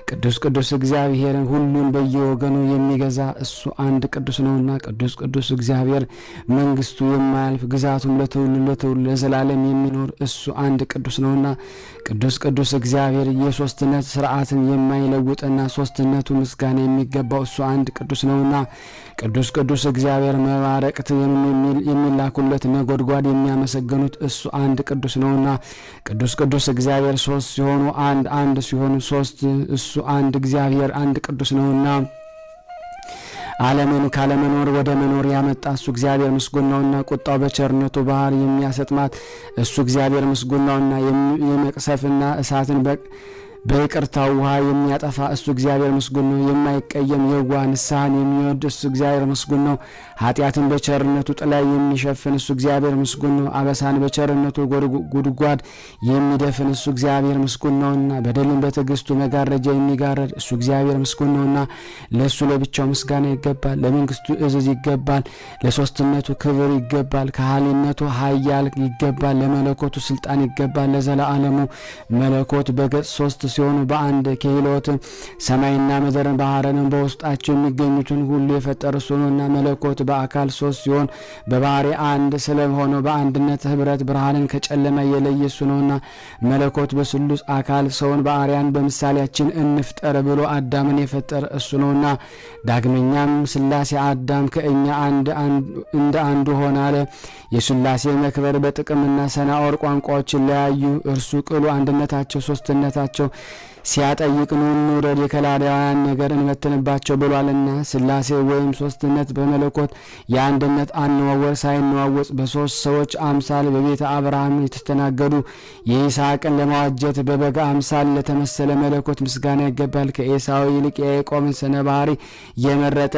ቅዱስ ቅዱስ እግዚአብሔርን ሁሉን በየወገኑ የሚገዛ እሱ አንድ ቅዱስ ነውና። ቅዱስ ቅዱስ እግዚአብሔር መንግስቱ የማያልፍ ግዛቱም ለትውልድ ለዘላለም የሚኖር እሱ አንድ ቅዱስ ነውና። ቅዱስ ቅዱስ እግዚአብሔር የሶስትነት ስርዓትን የማይለውጥና ሶስትነቱ ምስጋና የሚገባው እሱ አንድ ቅዱስ ነውና። ቅዱስ ቅዱስ እግዚአብሔር መባረቅት የሚላኩለት ነጎድጓድ የሚያመሰግኑት እሱ አንድ ቅዱስ ነውና። ቅዱስ ቅዱስ እግዚአብሔር ሶስት ሲሆኑ አንድ ሲሆኑ ሶስት እሱ አንድ እግዚአብሔር አንድ ቅዱስ ነውና። ዓለምን ካለመኖር ወደ መኖር ያመጣ እሱ እግዚአብሔር ምስጉን ነውና። ቁጣው በቸርነቱ ባህር የሚያሰጥማት እሱ እግዚአብሔር ምስጉን ነውና። የመቅሰፍና እሳትን በይቅርታው ውሃ የሚያጠፋ እሱ እግዚአብሔር ምስጉን ነው። የማይቀየም የዋህ ንስሐን የሚወድ እሱ እግዚአብሔር ምስጉን ነው። ኃጢአትን በቸርነቱ ጥላ የሚሸፍን እሱ እግዚአብሔር ምስጉን ነው። አበሳን በቸርነቱ ጉድጓድ የሚደፍን እሱ እግዚአብሔር ምስጉን ነውና። በደልን በትዕግስቱ መጋረጃ የሚጋረድ እሱ እግዚአብሔር ምስጉን ነውና። ለእሱ ለብቻው ምስጋና ይገባል። ለመንግስቱ እዝዝ ይገባል። ለሶስትነቱ ክብር ይገባል። ከሃሊነቱ ኃያል ይገባል። ለመለኮቱ ስልጣን ይገባል። ለዘላለሙ መለኮት በገጽ ሶስት ሲሆኑ በአንድ ክህሎት ሰማይና ምድርን ባህርንም በውስጣቸው የሚገኙትን ሁሉ የፈጠረ እሱ ነውና። መለኮት በአካል ሶስት ሲሆን በባህሪ አንድ ስለሆነው በአንድነት ህብረት ብርሃንን ከጨለማ የለየ እሱ ነውና። መለኮት በስሉስ አካል ሰውን በአርያን በምሳሌያችን እንፍጠር ብሎ አዳምን የፈጠረ እሱ ነውና። ዳግመኛም ስላሴ አዳም ከእኛ እንደ አንዱ ሆነ አለ። የስላሴ መክበር በጥቅምና ሰናኦር ቋንቋዎች ለያዩ እርሱ ቅሉ አንድነታቸው ሶስትነታቸው ሲያጠይቅ ኑ እንውረድ የከላዳውያን ነገር እንበትንባቸው ብሏልና። ስላሴ ወይም ሶስትነት በመለኮት የአንድነት አነዋወር ሳይነዋወጽ በሶስት ሰዎች አምሳል በቤተ አብርሃም የተስተናገዱ የይስሐቅን ለማዋጀት በበጋ አምሳል ለተመሰለ መለኮት ምስጋና ይገባል። ከኤሳው ይልቅ የያዕቆብን ስነ ባህሪ የመረጠ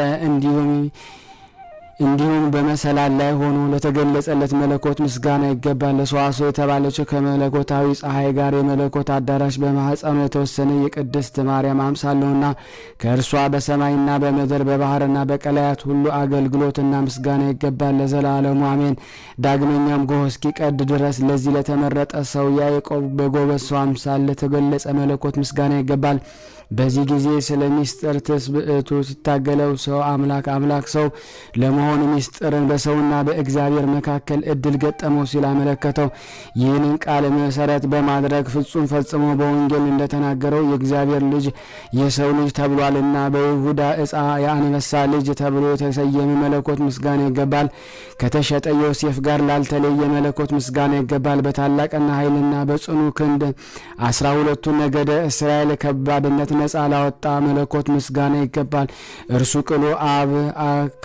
እንዲሁም በመሰላል ላይ ሆኖ ለተገለጸለት መለኮት ምስጋና ይገባል። ለሰዋስው የተባለችው ከመለኮታዊ ፀሐይ ጋር የመለኮት አዳራሽ በማህፀኑ የተወሰነ የቅድስት ማርያም አምሳል ነውና። ከእርሷ በሰማይና በምድር በባህርና በቀላያት ሁሉ አገልግሎትና ምስጋና ይገባል ለዘላለሙ አሜን። ዳግመኛም ጎህ እስኪቀድ ድረስ ለዚህ ለተመረጠ ሰው ያዕቆብ በጎበዝ ሰው አምሳል ለተገለጸ መለኮት ምስጋና ይገባል። በዚህ ጊዜ ስለ ሚስጥር ትስብእቱ ሲታገለው ሰው አምላክ ሰው ለመሆኑ ሚስጥርን በሰውና በእግዚአብሔር መካከል እድል ገጠመው ሲል አመለከተው። ይህንን ቃል መሰረት በማድረግ ፍጹም ፈጽሞ በወንጌል እንደተናገረው የእግዚአብሔር ልጅ የሰው ልጅ ተብሏልና። በይሁዳ ዕፃ የአንበሳ ልጅ ተብሎ የተሰየመ መለኮት ምስጋና ይገባል። ከተሸጠ ዮሴፍ ጋር ላልተለየ መለኮት ምስጋና ይገባል። በታላቅና ኃይልና በጽኑ ክንድ 12ቱ ነገደ እስራኤል ከባድነት ነጻ ላወጣ መለኮት ምስጋና ይገባል። እርሱ ቅሉ አብ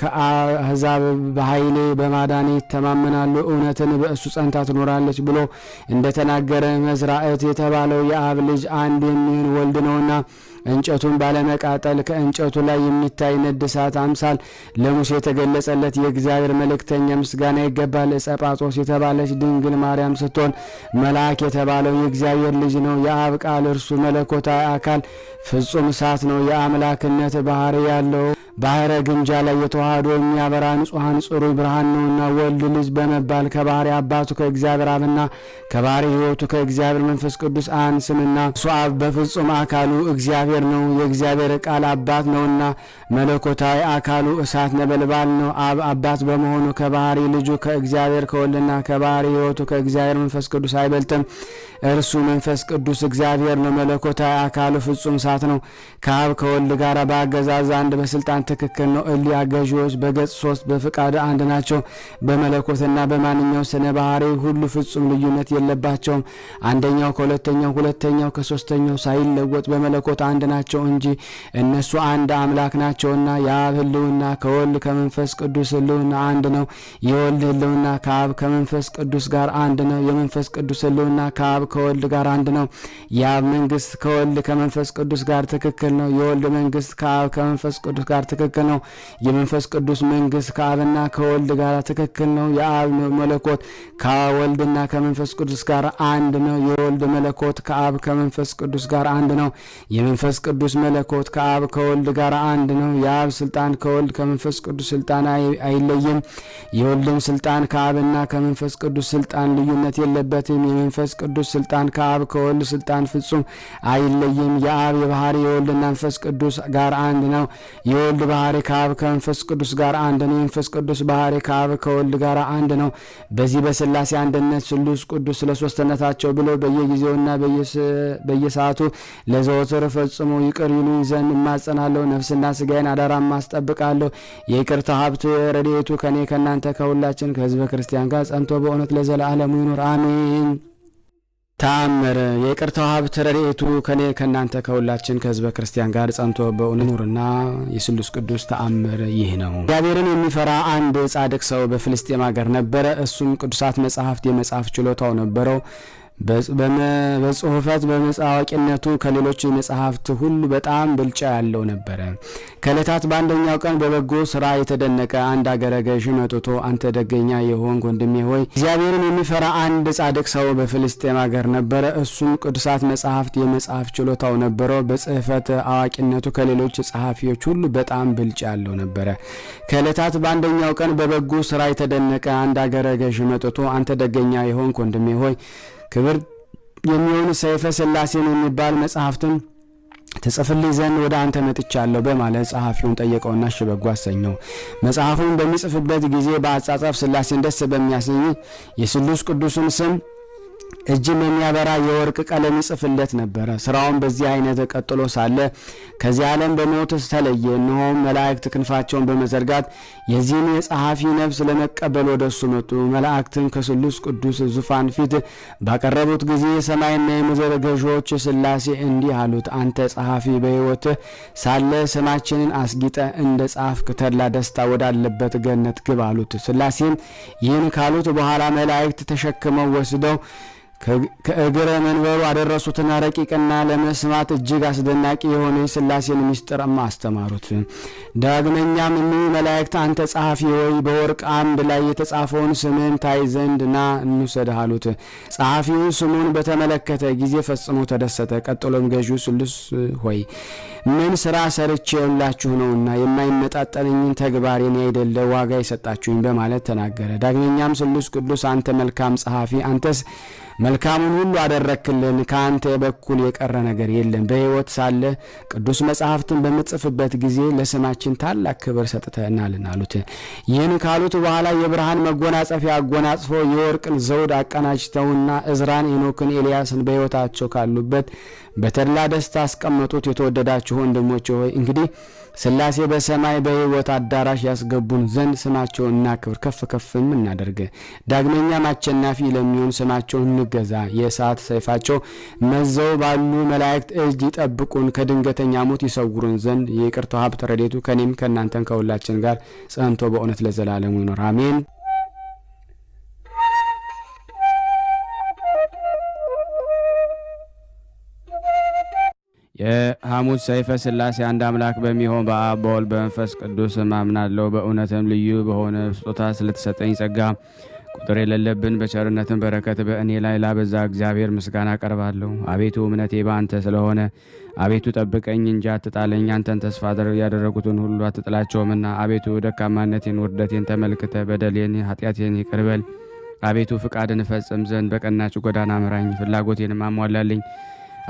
ከአሕዛብ በኃይሌ በማዳኔ ይተማመናሉ፣ እውነትን በእሱ ጸንታ ትኖራለች ብሎ እንደተናገረ መዝራእት የተባለው የአብ ልጅ አንድ የሚሆን ወልድ ነውና። እንጨቱን ባለመቃጠል ከእንጨቱ ላይ የሚታይ ነድ እሳት አምሳል ለሙሴ የተገለጸለት የእግዚአብሔር መልእክተኛ ምስጋና ይገባል። ጸጳጦስ የተባለች ድንግል ማርያም ስትሆን መልአክ የተባለው የእግዚአብሔር ልጅ ነው። የአብ ቃል እርሱ መለኮታዊ አካል ፍጹም እሳት ነው። የአምላክነት ባህሪ ያለው ባህረ ግምጃ ላይ የተዋህዶ የሚያበራ ንጹሐን ጽሩይ ብርሃን ነውና። ወልድ ልጅ በመባል ከባህሪ አባቱ ከእግዚአብሔር አብና ከባህሪ ሕይወቱ ከእግዚአብሔር መንፈስ ቅዱስ አንስምና እሱ አብ በፍጹም አካሉ እግዚአብሔር ነው። የእግዚአብሔር ቃል አባት ነውና መለኮታዊ አካሉ እሳት ነበልባል ነው። አብ አባት በመሆኑ ከባህሪ ልጁ ከእግዚአብሔር ከወልድና ከባህሪ ሕይወቱ ከእግዚአብሔር መንፈስ ቅዱስ አይበልጥም። እርሱ መንፈስ ቅዱስ እግዚአብሔር ነው። መለኮታዊ አካሉ ፍጹም እሳት ነው። ከአብ ከወልድ ጋር በአገዛዝ አንድ በስልጣን ትክክል ነው። እሊያ ገዢዎች በገጽ 3 በፍቃድ አንድ ናቸው። በመለኮትና በማንኛው ስነ ባህሪ ሁሉ ፍጹም ልዩነት የለባቸውም። አንደኛው ከሁለተኛው ሁለተኛው ከሶስተኛው ሳይለወጥ በመለኮት አንድ ናቸው እንጂ እነሱ አንድ አምላክ ናቸውና። የአብ ህልውና ከወልድ ከመንፈስ ቅዱስ ህልውና አንድ ነው። የወልድ ህልውና ከአብ ከመንፈስ ቅዱስ ጋር አንድ ነው። የመንፈስ ቅዱስ ህልውና ከአብ ከወልድ ጋር አንድ ነው። የአብ መንግስት ከወልድ ከመንፈስ ቅዱስ ጋር ትክክል ነው። የወልድ መንግስት ከአብ ከመንፈስ ቅዱስ ጋር ትክክል ነው። የመንፈስ ቅዱስ መንግስት ከአብና ከወልድ ጋር ትክክል ነው። የአብ መለኮት ከወልድና ከመንፈስ ቅዱስ ጋር አንድ ነው። የወልድ መለኮት ከአብ ከመንፈስ ቅዱስ ጋር አንድ ነው። የመንፈስ ቅዱስ መለኮት ከአብ ከወልድ ጋር አንድ ነው። የአብ ስልጣን ከወልድ ከመንፈስ ቅዱስ ስልጣን አይለይም። የወልድም ስልጣን ከአብና ከመንፈስ ቅዱስ ስልጣን ልዩነት የለበትም። የመንፈስ ቅዱስ ስልጣን ከአብ ከወልድ ስልጣን ፍጹም አይለይም። የአብ የባህሪ የወልድና መንፈስ ቅዱስ ጋር አንድ ነው። የወልድ ባህሪ ከአብ ከመንፈስ ቅዱስ ጋር አንድ ነው። የመንፈስ ቅዱስ ባህሪ ከአብ ከወልድ ጋር አንድ ነው። በዚህ በስላሴ አንድነት ስሉስ ቅዱስ ስለሶስትነታቸው ብሎ በየጊዜውና በየሰዓቱ ለዘወትር ፈጽሞ ይቅር ይሉኝ ዘንድ እማጸናለሁ። ነፍስና ስጋዬን አደራ ማስጠብቃለሁ። የይቅርታ ሀብት ረድኤቱ ከኔ ከእናንተ ከሁላችን ከህዝበ ክርስቲያን ጋር ጸንቶ በእውነት ለዘላለሙ ይኑር አሜን። ተአምር የይቅርታው ሀብት ረድኤቱ ከኔ ከእናንተ ከሁላችን ከህዝበ ክርስቲያን ጋር ጸንቶ በእውነት ይኑርና የስሉስ ቅዱስ ተአምር ይህ ነው። እግዚአብሔርን የሚፈራ አንድ ጻድቅ ሰው በፍልስጤም ሀገር ነበረ። እሱም ቅዱሳት መጻሕፍት የመጻፍ ችሎታው ነበረው። በጽሁፈት በመጻዋቂነቱ ከሌሎች መጽሐፍት ሁሉ በጣም ብልጫ ያለው ነበረ። ከዕለታት በአንደኛው ቀን በበጎ ስራ የተደነቀ አንድ አገረ ገዥ መጥቶ አንተ ደገኛ የሆንክ ወንድሜ ሆይ እግዚአብሔርን የሚፈራ አንድ ጻድቅ ሰው በፍልስጤም ሀገር ነበረ። እሱም ቅዱሳት መጽሐፍት የመጻፍ ችሎታው ነበረው። በጽህፈት አዋቂነቱ ከሌሎች ጸሐፊዎች ሁሉ በጣም ብልጫ ያለው ነበረ። ከዕለታት በአንደኛው ቀን በበጎ ስራ የተደነቀ አንድ አገረ ገዥ መጥቶ አንተ ደገኛ የሆንክ ወንድሜ ሆይ ክብር የሚሆኑ ሰይፈ ሥላሴን የሚባል መጽሐፍትን ትጽፍልኝ ዘንድ ወደ አንተ መጥቻለሁ በማለት ጸሐፊውን ጠየቀውና እሺ በጎ አሰኘው። መጽሐፉን በሚጽፍበት ጊዜ በአጻጻፍ ሥላሴን ደስ በሚያሰኝ የስሉስ ቅዱስን ስም እጅም የሚያበራ የወርቅ ቀለም ይጽፍለት ነበረ። ስራውን በዚህ አይነት ቀጥሎ ሳለ ከዚህ ዓለም በሞት ተለየ። እነሆም መላእክት ክንፋቸውን በመዘርጋት የዚህን የጸሐፊ ነፍስ ለመቀበል ወደ እሱ መጡ። መላእክትም ከስሉስ ቅዱስ ዙፋን ፊት ባቀረቡት ጊዜ የሰማይና የምድር ገዢዎች ሥላሴ እንዲህ አሉት፣ አንተ ጸሐፊ በሕይወት ሳለ ስማችንን አስጊጠ እንደ ጻፍክ ተድላ ደስታ ወዳለበት ገነት ግብ አሉት። ሥላሴም ይህን ካሉት በኋላ መላእክት ተሸክመው ወስደው ከእግረ መንበሩ አደረሱትና ረቂቅና ለመስማት እጅግ አስደናቂ የሆነ የሥላሴን ምስጢር አስተማሩት። ዳግመኛም እኒህ መላእክት አንተ ጸሐፊ ሆይ በወርቅ አምድ ላይ የተጻፈውን ስምን ታይ ዘንድ ና እንውሰድህ አሉት። ጸሐፊው ስሙን በተመለከተ ጊዜ ፈጽሞ ተደሰተ። ቀጥሎም ገዢው ስሉስ ሆይ ምን ስራ ሰርቼ የላችሁ ነውና የማይመጣጠንኝን ተግባሬን አይደለ ዋጋ የሰጣችሁኝ በማለት ተናገረ። ዳግመኛም ስሉስ ቅዱስ አንተ መልካም ጸሐፊ፣ አንተስ መልካሙን ሁሉ አደረክልን፣ ከአንተ በኩል የቀረ ነገር የለም። በሕይወት ሳለ ቅዱስ መጽሐፍትን በምጽፍበት ጊዜ ለስማችን ታላቅ ክብር ሰጥተናልና አሉት። ይህን ካሉት በኋላ የብርሃን መጎናጸፊያ አጎናጽፎ የወርቅን ዘውድ አቀናጅተውና እዝራን፣ ሄኖክን፣ ኤልያስን በሕይወታቸው ካሉበት በተድላ ደስታ አስቀመጡት። የተወደዳችሁ ወንድሞቼ ሆይ እንግዲህ ሥላሴ በሰማይ በሕይወት አዳራሽ ያስገቡን ዘንድ ስማቸውን እናክብር፣ ከፍ ከፍም እናደርግ። ዳግመኛም አሸናፊ ለሚሆን ስማቸውን እንገዛ። የእሳት ሰይፋቸው መዘው ባሉ መላእክት እጅ ይጠብቁን፣ ከድንገተኛ ሞት ይሰውሩን ዘንድ የይቅርታው ሀብት ረድኤቱ ከኔም ከእናንተን ከሁላችን ጋር ጸንቶ በእውነት ለዘላለሙ ይኖር አሜን። የሐሙስ ሰይፈ ሥላሴ አንድ አምላክ በሚሆን በአብ በወልድ በመንፈስ ቅዱስ አምናለሁ። በእውነትም ልዩ በሆነ ስጦታ ስለተሰጠኝ ጸጋ ቁጥር የሌለብን በቸርነትን በረከት በእኔ ላይ ላበዛ እግዚአብሔር ምስጋና አቀርባለሁ። አቤቱ እምነቴ በአንተ ስለሆነ አቤቱ ጠብቀኝ እንጂ አትጣለኝ። አንተን ተስፋ ያደረጉትን ሁሉ አትጥላቸውምና አቤቱ ደካማነቴን ውርደቴን ተመልክተ በደሌን ኃጢአቴን ይቅር በል። አቤቱ ፍቃድን እፈጽም ዘንድ በቀናች ጎዳና ምራኝ፣ ፍላጎቴንም አሟላልኝ።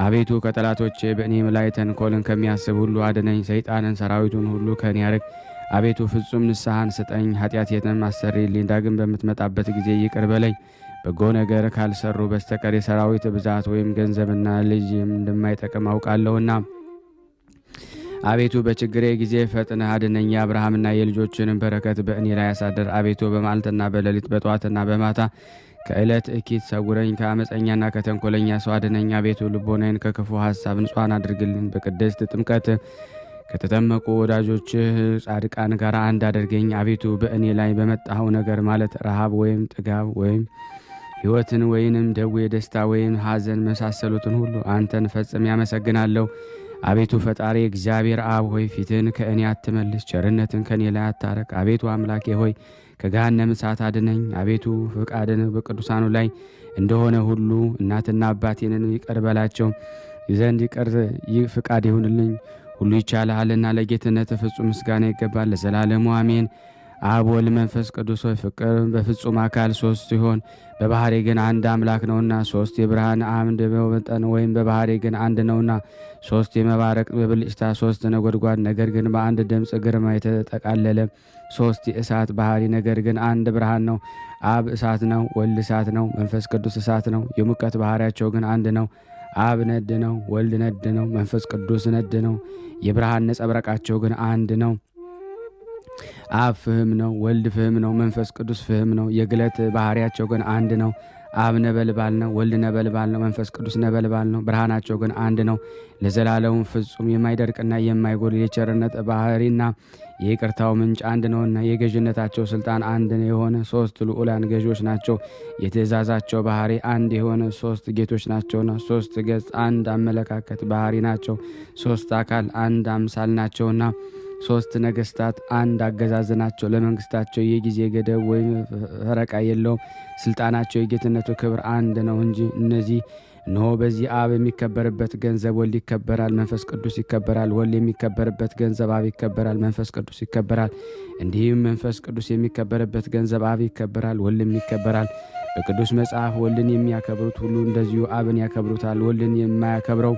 አቤቱ ከጠላቶቼ በእኔም ላይ ተንኮልን ከሚያስብ ሁሉ አድነኝ። ሰይጣንን ሰራዊቱን ሁሉ ከኔ ያርቅ። አቤቱ ፍጹም ንስሐን ስጠኝ፣ ኃጢአቴንም አሰሪልኝ። ዳግም በምትመጣበት ጊዜ ይቅር በለኝ። በጎ ነገር ካልሰሩ በስተቀር የሰራዊት ብዛት ወይም ገንዘብና ልጅ እንደማይጠቅም አውቃለሁና አቤቱ በችግሬ ጊዜ ፈጥነህ አድነኝ። የአብርሃምና የልጆችንም በረከት በእኔ ላይ ያሳደር። አቤቱ በመዓልትና በሌሊት በጠዋትና በማታ ከዕለት እኪት ሰውረኝ። ከአመፀኛና ከተንኮለኛ ሰው አድነኝ። አቤቱ ልቦናዬን ከክፉ ሐሳብ ንጹሐን አድርግልኝ። በቅድስት ጥምቀት ከተጠመቁ ወዳጆችህ ጻድቃን ጋር አንድ አድርገኝ። አቤቱ በእኔ ላይ በመጣኸው ነገር ማለት ረሃብ ወይም ጥጋብ ወይም ሕይወትን ወይንም ደዌ፣ ደስታ ወይም ሐዘን መሳሰሉትን ሁሉ አንተን ፈጽም ያመሰግናለሁ። አቤቱ ፈጣሪ እግዚአብሔር አብ ሆይ ፊትህን ከእኔ አትመልስ፣ ቸርነትን ከእኔ ላይ አታረቅ። አቤቱ አምላኬ ሆይ ከገሃነም እሳት አድነኝ። አቤቱ ፍቃድን በቅዱሳኑ ላይ እንደሆነ ሁሉ እናትና አባቴንን ይቅር በላቸው ዘንድ ይህ ፍቃድ ይሁንልኝ። ሁሉ ይቻልሃልና ለጌትነት ፍጹም ምስጋና ይገባል ለዘላለሙ አሜን። አብ ወልድ መንፈስ ቅዱስ ሆይ ፍቅር በፍጹም አካል ሶስት ሲሆን በባህሪ ግን አንድ አምላክ ነውና፣ ሶስት የብርሃን አምድ በመጠን ወይም በባህሪ ግን አንድ ነውና፣ ሶስት የመባረቅ በብልጭታ፣ ሶስት ነጎድጓድ ነገር ግን በአንድ ድምፅ ግርማ የተጠቃለለ፣ ሶስት የእሳት ባህሪ ነገር ግን አንድ ብርሃን ነው። አብ እሳት ነው፣ ወልድ እሳት ነው፣ መንፈስ ቅዱስ እሳት ነው። የሙቀት ባህሪያቸው ግን አንድ ነው። አብ ነድ ነው፣ ወልድ ነድ ነው፣ መንፈስ ቅዱስ ነድ ነው። የብርሃን ነጸብራቃቸው ግን አንድ ነው። አብ ፍህም ነው፣ ወልድ ፍህም ነው፣ መንፈስ ቅዱስ ፍህም ነው። የግለት ባህሪያቸው ግን አንድ ነው። አብ ነበልባል ነው፣ ወልድ ነበልባል ነው፣ መንፈስ ቅዱስ ነበልባል ነው። ብርሃናቸው ግን አንድ ነው። ለዘላለሙ ፍጹም የማይደርቅና የማይጎል የቸርነት ባህሪና የይቅርታው ምንጭ አንድ ነውና የገዥነታቸው ስልጣን አንድ የሆነ ሶስት ልዑላን ገዢዎች ናቸው። የትእዛዛቸው ባህሪ አንድ የሆነ ሶስት ጌቶች ናቸውና ሶስት ገጽ አንድ አመለካከት ባህሪ ናቸው። ሶስት አካል አንድ አምሳል ናቸውና ሶስት ነገስታት አንድ አገዛዝ ናቸው። ለመንግስታቸው የጊዜ ገደብ ወይም ፈረቃ የለውም። ስልጣናቸው የጌትነቱ ክብር አንድ ነው እንጂ እነዚህ እነሆ በዚህ አብ የሚከበርበት ገንዘብ ወልድ ይከበራል፣ መንፈስ ቅዱስ ይከበራል። ወልድ የሚከበርበት ገንዘብ አብ ይከበራል፣ መንፈስ ቅዱስ ይከበራል። እንዲህም መንፈስ ቅዱስ የሚከበርበት ገንዘብ አብ ይከበራል፣ ወልድም ይከበራል። በቅዱስ መጽሐፍ ወልድን የሚያከብሩት ሁሉ እንደዚሁ አብን ያከብሩታል። ወልድን የማያከብረው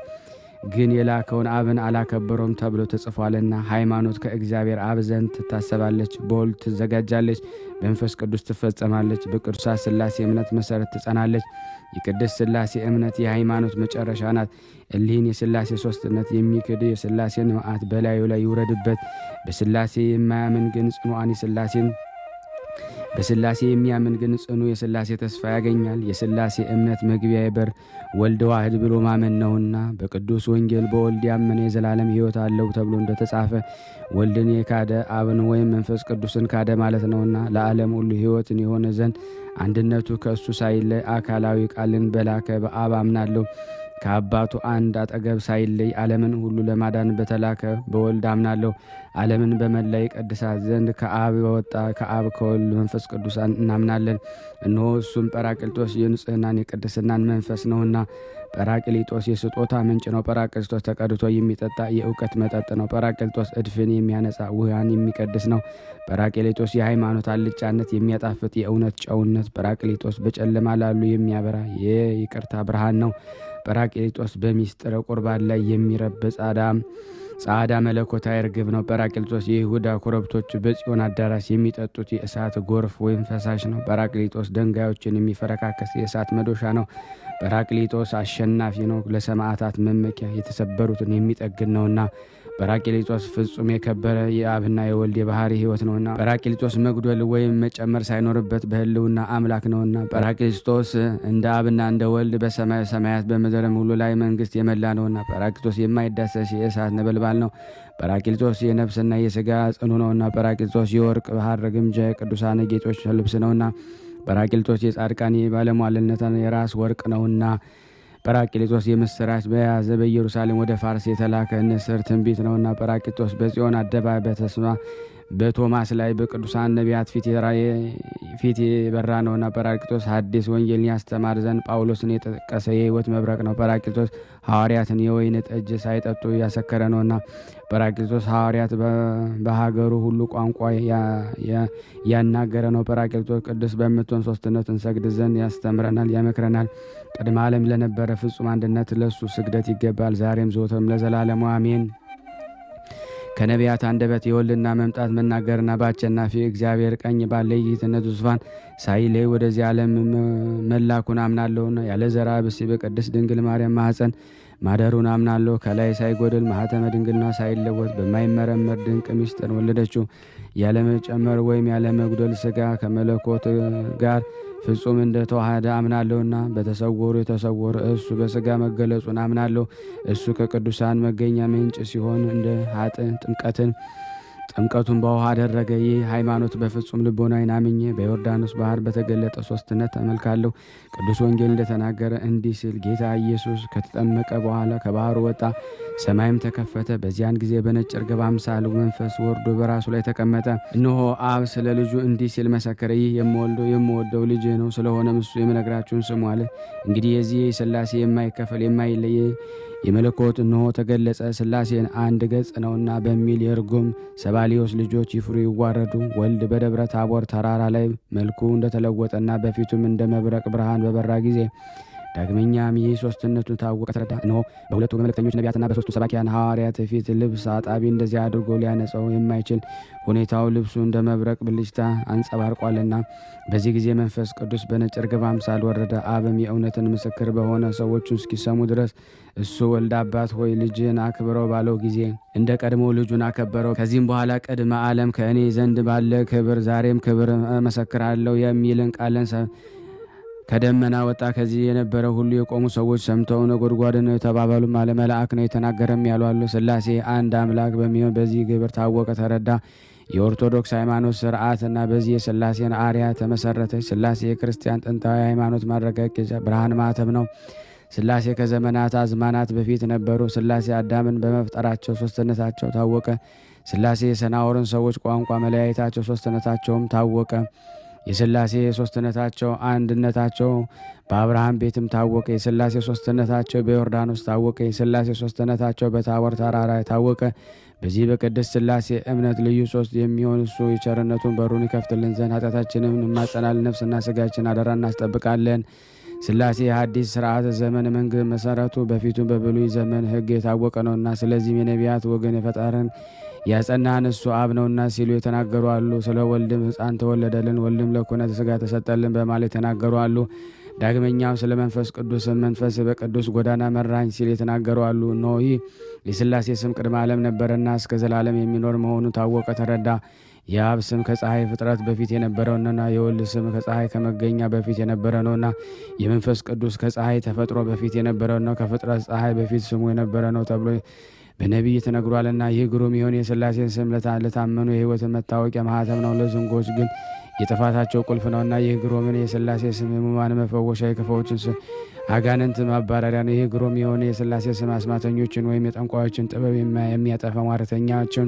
ግን የላከውን አብን አላከበረውም ተብሎ ተጽፏልና። ሃይማኖት ከእግዚአብሔር አብ ዘንድ ትታሰባለች፣ በወልድ ትዘጋጃለች፣ በመንፈስ ቅዱስ ትፈጸማለች። በቅዱሳት ሥላሴ እምነት መሠረት ትጸናለች። የቅድስት ሥላሴ እምነት የሃይማኖት መጨረሻ ናት። እሊህን የሥላሴ ሦስትነት የሚክድ የሥላሴን መዓት በላዩ ላይ ይውረድበት። በሥላሴ የማያምን ግን ጽኑዓን የሥላሴን በሥላሴ የሚያምን ግን ጽኑ የሥላሴ ተስፋ ያገኛል። የሥላሴ እምነት መግቢያ በር ወልድ ዋህድ ብሎ ማመን ነውና በቅዱስ ወንጌል በወልድ ያመነ የዘላለም ሕይወት አለው ተብሎ እንደተጻፈ ወልድን የካደ አብን ወይም መንፈስ ቅዱስን ካደ ማለት ነውና ለዓለም ሁሉ ሕይወትን የሆነ ዘንድ አንድነቱ ከእሱ ሳይለይ አካላዊ ቃልን በላከ በአብ አምናለሁ። ከአባቱ አንድ አጠገብ ሳይለይ ዓለምን ሁሉ ለማዳን በተላከ በወልድ አምናለሁ። ዓለምን በመላ ይቀድሳት ዘንድ ከአብ በወጣ ከአብ ከወልድ መንፈስ ቅዱስ እናምናለን። እነሆ እሱም ጰራቅሊጦስ የንጽሕናን የቅድስናን መንፈስ ነውና። ጰራቅሊጦስ የስጦታ ምንጭ ነው። ጰራቅሊጦስ ተቀድቶ የሚጠጣ የእውቀት መጠጥ ነው። ጰራቅሊጦስ እድፍን የሚያነጻ ውሃን የሚቀድስ ነው። ጰራቅሊጦስ የሃይማኖት አልጫነት የሚያጣፍጥ የእውነት ጨውነት። ጰራቅሊጦስ በጨለማ ላሉ የሚያበራ የይቅርታ ብርሃን ነው። ጰራቅሊጦስ በሚስጥረ ቁርባን ላይ የሚረብ ጻዳ መለኮታዊ ርግብ ነው። ጰራቅሊጦስ የይሁዳ ኮረብቶች በጽዮን አዳራሽ የሚጠጡት የእሳት ጎርፍ ወይም ፈሳሽ ነው። ጰራቅሊጦስ ድንጋዮችን የሚፈረካከስ የእሳት መዶሻ ነው። ጰራቅሊጦስ አሸናፊ ነው። ለሰማዕታት መመኪያ የተሰበሩትን የሚጠግን ነውና። ጰራቅሊጦስ ፍጹም የከበረ የአብና የወልድ የባህሪ ሕይወት ነውና። ጰራቅሊጦስ መጉደል ወይም መጨመር ሳይኖርበት በህልውና አምላክ ነውና። ጰራቅሊጦስ እንደ አብና እንደ ወልድ በሰማይ ሰማያት በምድርም ሁሉ ላይ መንግስት የመላ ነውና። ጰራቅሊጦስ የማይዳሰስ የእሳት ነበልባል ነው። ጰራቅሊጦስ የነፍስና የሥጋ ጽኑ ነውና። ጰራቅሊጦስ የወርቅ ሐር ግምጃ የቅዱሳን ጌጦች ልብስ ነውና። ጰራቅሊጦስ የጻድቃን የባለሟልነትን የራስ ወርቅ ነውና። ጰራቅሊጦስ የምስራች በያዘ በኢየሩሳሌም ወደ ፋርስ የተላከ ንስር ትንቢት ነውና። ጰራቅሊጦስ በጽዮን አደባባይ በተስማ በቶማስ ላይ በቅዱሳን ነቢያት ፊት የበራ ነውና። ጰራቅሊጦስ ሐዲስ ወንጌልን ያስተማር ዘንድ ጳውሎስን የጠቀሰ የሕይወት መብረቅ ነው። ጰራቅሊጦስ ሐዋርያትን የወይን ጠጅ ሳይጠጡ ያሰከረ ነውና። ጰራቅሊጦስ ሐዋርያት በሀገሩ ሁሉ ቋንቋ ያናገረ ነው። ጰራቅሊጦስ ቅዱስ በምትሆን ሦስትነት እንሰግድ ዘንድ ያስተምረናል፣ ያመክረናል። ቅድመ ዓለም ለነበረ ፍጹም አንድነት ለእሱ ስግደት ይገባል፣ ዛሬም ዘወትርም ለዘላለሙ አሜን። ከነቢያት አንደበት የወልድና መምጣት መናገርና በአሸናፊ እግዚአብሔር ቀኝ ባለ የጌትነቱ ዙፋን ሳይለይ ወደዚህ ዓለም መላኩን አምናለሁና። ያለ ዘርዓ ብእሲ በቅድስት ድንግል ማርያም ማኅፀን ማደሩን አምናለሁ። ከላይ ሳይጎድል ማኅተመ ድንግልና ሳይለወጥ በማይመረመር ድንቅ ምስጢር ወለደችው። ያለመጨመር ወይም ያለመጉደል ሥጋ ከመለኮት ጋር ፍጹም እንደ ተዋህደ አምናለሁና። በተሰወሩ የተሰወረ እሱ በሥጋ መገለጹን አምናለሁ። እሱ ከቅዱሳን መገኛ ምንጭ ሲሆን እንደ ኃጥእ ጥምቀትን ጥምቀቱን በውሃ አደረገ። ይህ ሃይማኖት በፍጹም ልቦናዬን አምኜ በዮርዳኖስ ባህር በተገለጠ ሦስትነት ተመልካለሁ። ቅዱስ ወንጌል እንደተናገረ እንዲህ ሲል ጌታ ኢየሱስ ከተጠመቀ በኋላ ከባህሩ ወጣ፣ ሰማይም ተከፈተ። በዚያን ጊዜ በነጭ ርግብ አምሳል መንፈስ ወርዶ በራሱ ላይ ተቀመጠ። እነሆ አብ ስለ ልጁ እንዲህ ሲል መሰከረ፣ ይህ የምወደው ልጅ ነው፣ ስለሆነም እሱ የምነግራችሁን ስሙ አለ። እንግዲህ የዚህ ሥላሴ የማይከፈል የማይለይ የመለኮት እነሆ ተገለጸ። ሥላሴን አንድ ገጽ ነውና በሚል የርጉም ሰባሊዮስ ልጆች ይፍሩ ይዋረዱ። ወልድ በደብረ ታቦር ተራራ ላይ መልኩ እንደተለወጠና በፊቱም እንደ መብረቅ ብርሃን በበራ ጊዜ ዳግመኛም ይህ ሦስትነቱን ታወቀ፣ ተረዳ። እነሆ በሁለቱ በመልእክተኞች ነቢያትና በሦስቱ ሰባኪያን ሐዋርያት ፊት ልብስ አጣቢ እንደዚያ አድርጎ ሊያነጸው የማይችል ሁኔታው ልብሱ እንደ መብረቅ ብልጭታ አንጸባርቋልና። በዚህ ጊዜ መንፈስ ቅዱስ በነጭ ርግብ አምሳል ወረደ። አብም የእውነትን ምስክር በሆነ ሰዎቹ እስኪሰሙ ድረስ እሱ ወልድ አባት ሆይ ልጅን አክብረው ባለው ጊዜ እንደ ቀድሞ ልጁን አከበረው። ከዚህም በኋላ ቅድመ ዓለም ከእኔ ዘንድ ባለ ክብር ዛሬም ክብር መሰክራለሁ የሚልን ቃልን ከደመና ወጣ። ከዚህ የነበረ ሁሉ የቆሙ ሰዎች ሰምተው ነጎድጓድ ነው የተባባሉ፣ አለ መልአክ ነው የተናገረም ያሉ አሉ። ሥላሴ አንድ አምላክ በሚሆን በዚህ ግብር ታወቀ፣ ተረዳ። የኦርቶዶክስ ሃይማኖት ስርዓትና በዚህ የሥላሴን አርያ ተመሰረተች። ሥላሴ የክርስቲያን ጥንታዊ ሃይማኖት ማረጋገጫ ብርሃን ማተም ነው። ሥላሴ ከዘመናት አዝማናት በፊት ነበሩ። ሥላሴ አዳምን በመፍጠራቸው ሦስትነታቸው ታወቀ። ሥላሴ የሰናዖርን ሰዎች ቋንቋ መለያየታቸው ሦስትነታቸውም ታወቀ። የሥላሴ ሦስትነታቸው አንድነታቸው በአብርሃም ቤትም ታወቀ። የሥላሴ ሦስትነታቸው በዮርዳኖስ ታወቀ። የሥላሴ ሦስትነታቸው በታቦር ተራራ ታወቀ። በዚህ በቅድስት ሥላሴ እምነት ልዩ ሦስት የሚሆን እሱ የቸርነቱን በሩን ይከፍትልን ዘንድ ኃጢአታችንን እንማጸናለን። ነፍስና ሥጋችን አደራ እናስጠብቃለን። ሥላሴ የሐዲስ ሥርዓተ ዘመን መንግሥት መሠረቱ በፊቱም በብሉይ ዘመን ሕግ የታወቀ ነውና፣ ስለዚህም የነቢያት ወገን የፈጣርን ያጸናን እሱ አብ ነውና ሲሉ የተናገሩ አሉ። ስለ ወልድም ሕፃን ተወለደልን፣ ወልድም ለኩነተ ሥጋ ተሰጠልን በማለት የተናገሩ አሉ። ዳግመኛም ስለ መንፈስ ቅዱስም መንፈስ በቅዱስ ጎዳና መራኝ ሲል የተናገሩ አሉ። እነሆ ይህ የሥላሴ ስም ቅድመ ዓለም ነበረና እስከ ዘላለም የሚኖር መሆኑ ታወቀ፣ ተረዳ። የአብ ስም ከፀሐይ ፍጥረት በፊት የነበረው ነውና፣ የወልድ ስም ከፀሐይ ከመገኛ በፊት የነበረ ነውና፣ የመንፈስ ቅዱስ ከፀሐይ ተፈጥሮ በፊት የነበረው ነው፣ ከፍጥረት ፀሐይ በፊት ስሙ የነበረ ነው ተብሎ በነቢይ ተነግሯልና። ይህ ግሩም የሆነ የሥላሴን ስም ለታመኑ የሕይወትን መታወቂያ ማኅተም ነው፣ ለዝንጎች ግን የጥፋታቸው ቁልፍ ነውና። ይህ ግሩምን የሥላሴ ስም የሕሙማን መፈወሻ፣ የክፉዎችን አጋንንት ማባረሪያ ነው። ይህ ግሩም የሆነ የሥላሴ ስም አስማተኞችን ወይም የጠንቋዮችን ጥበብ የሚያጠፋ ሟርተኛችን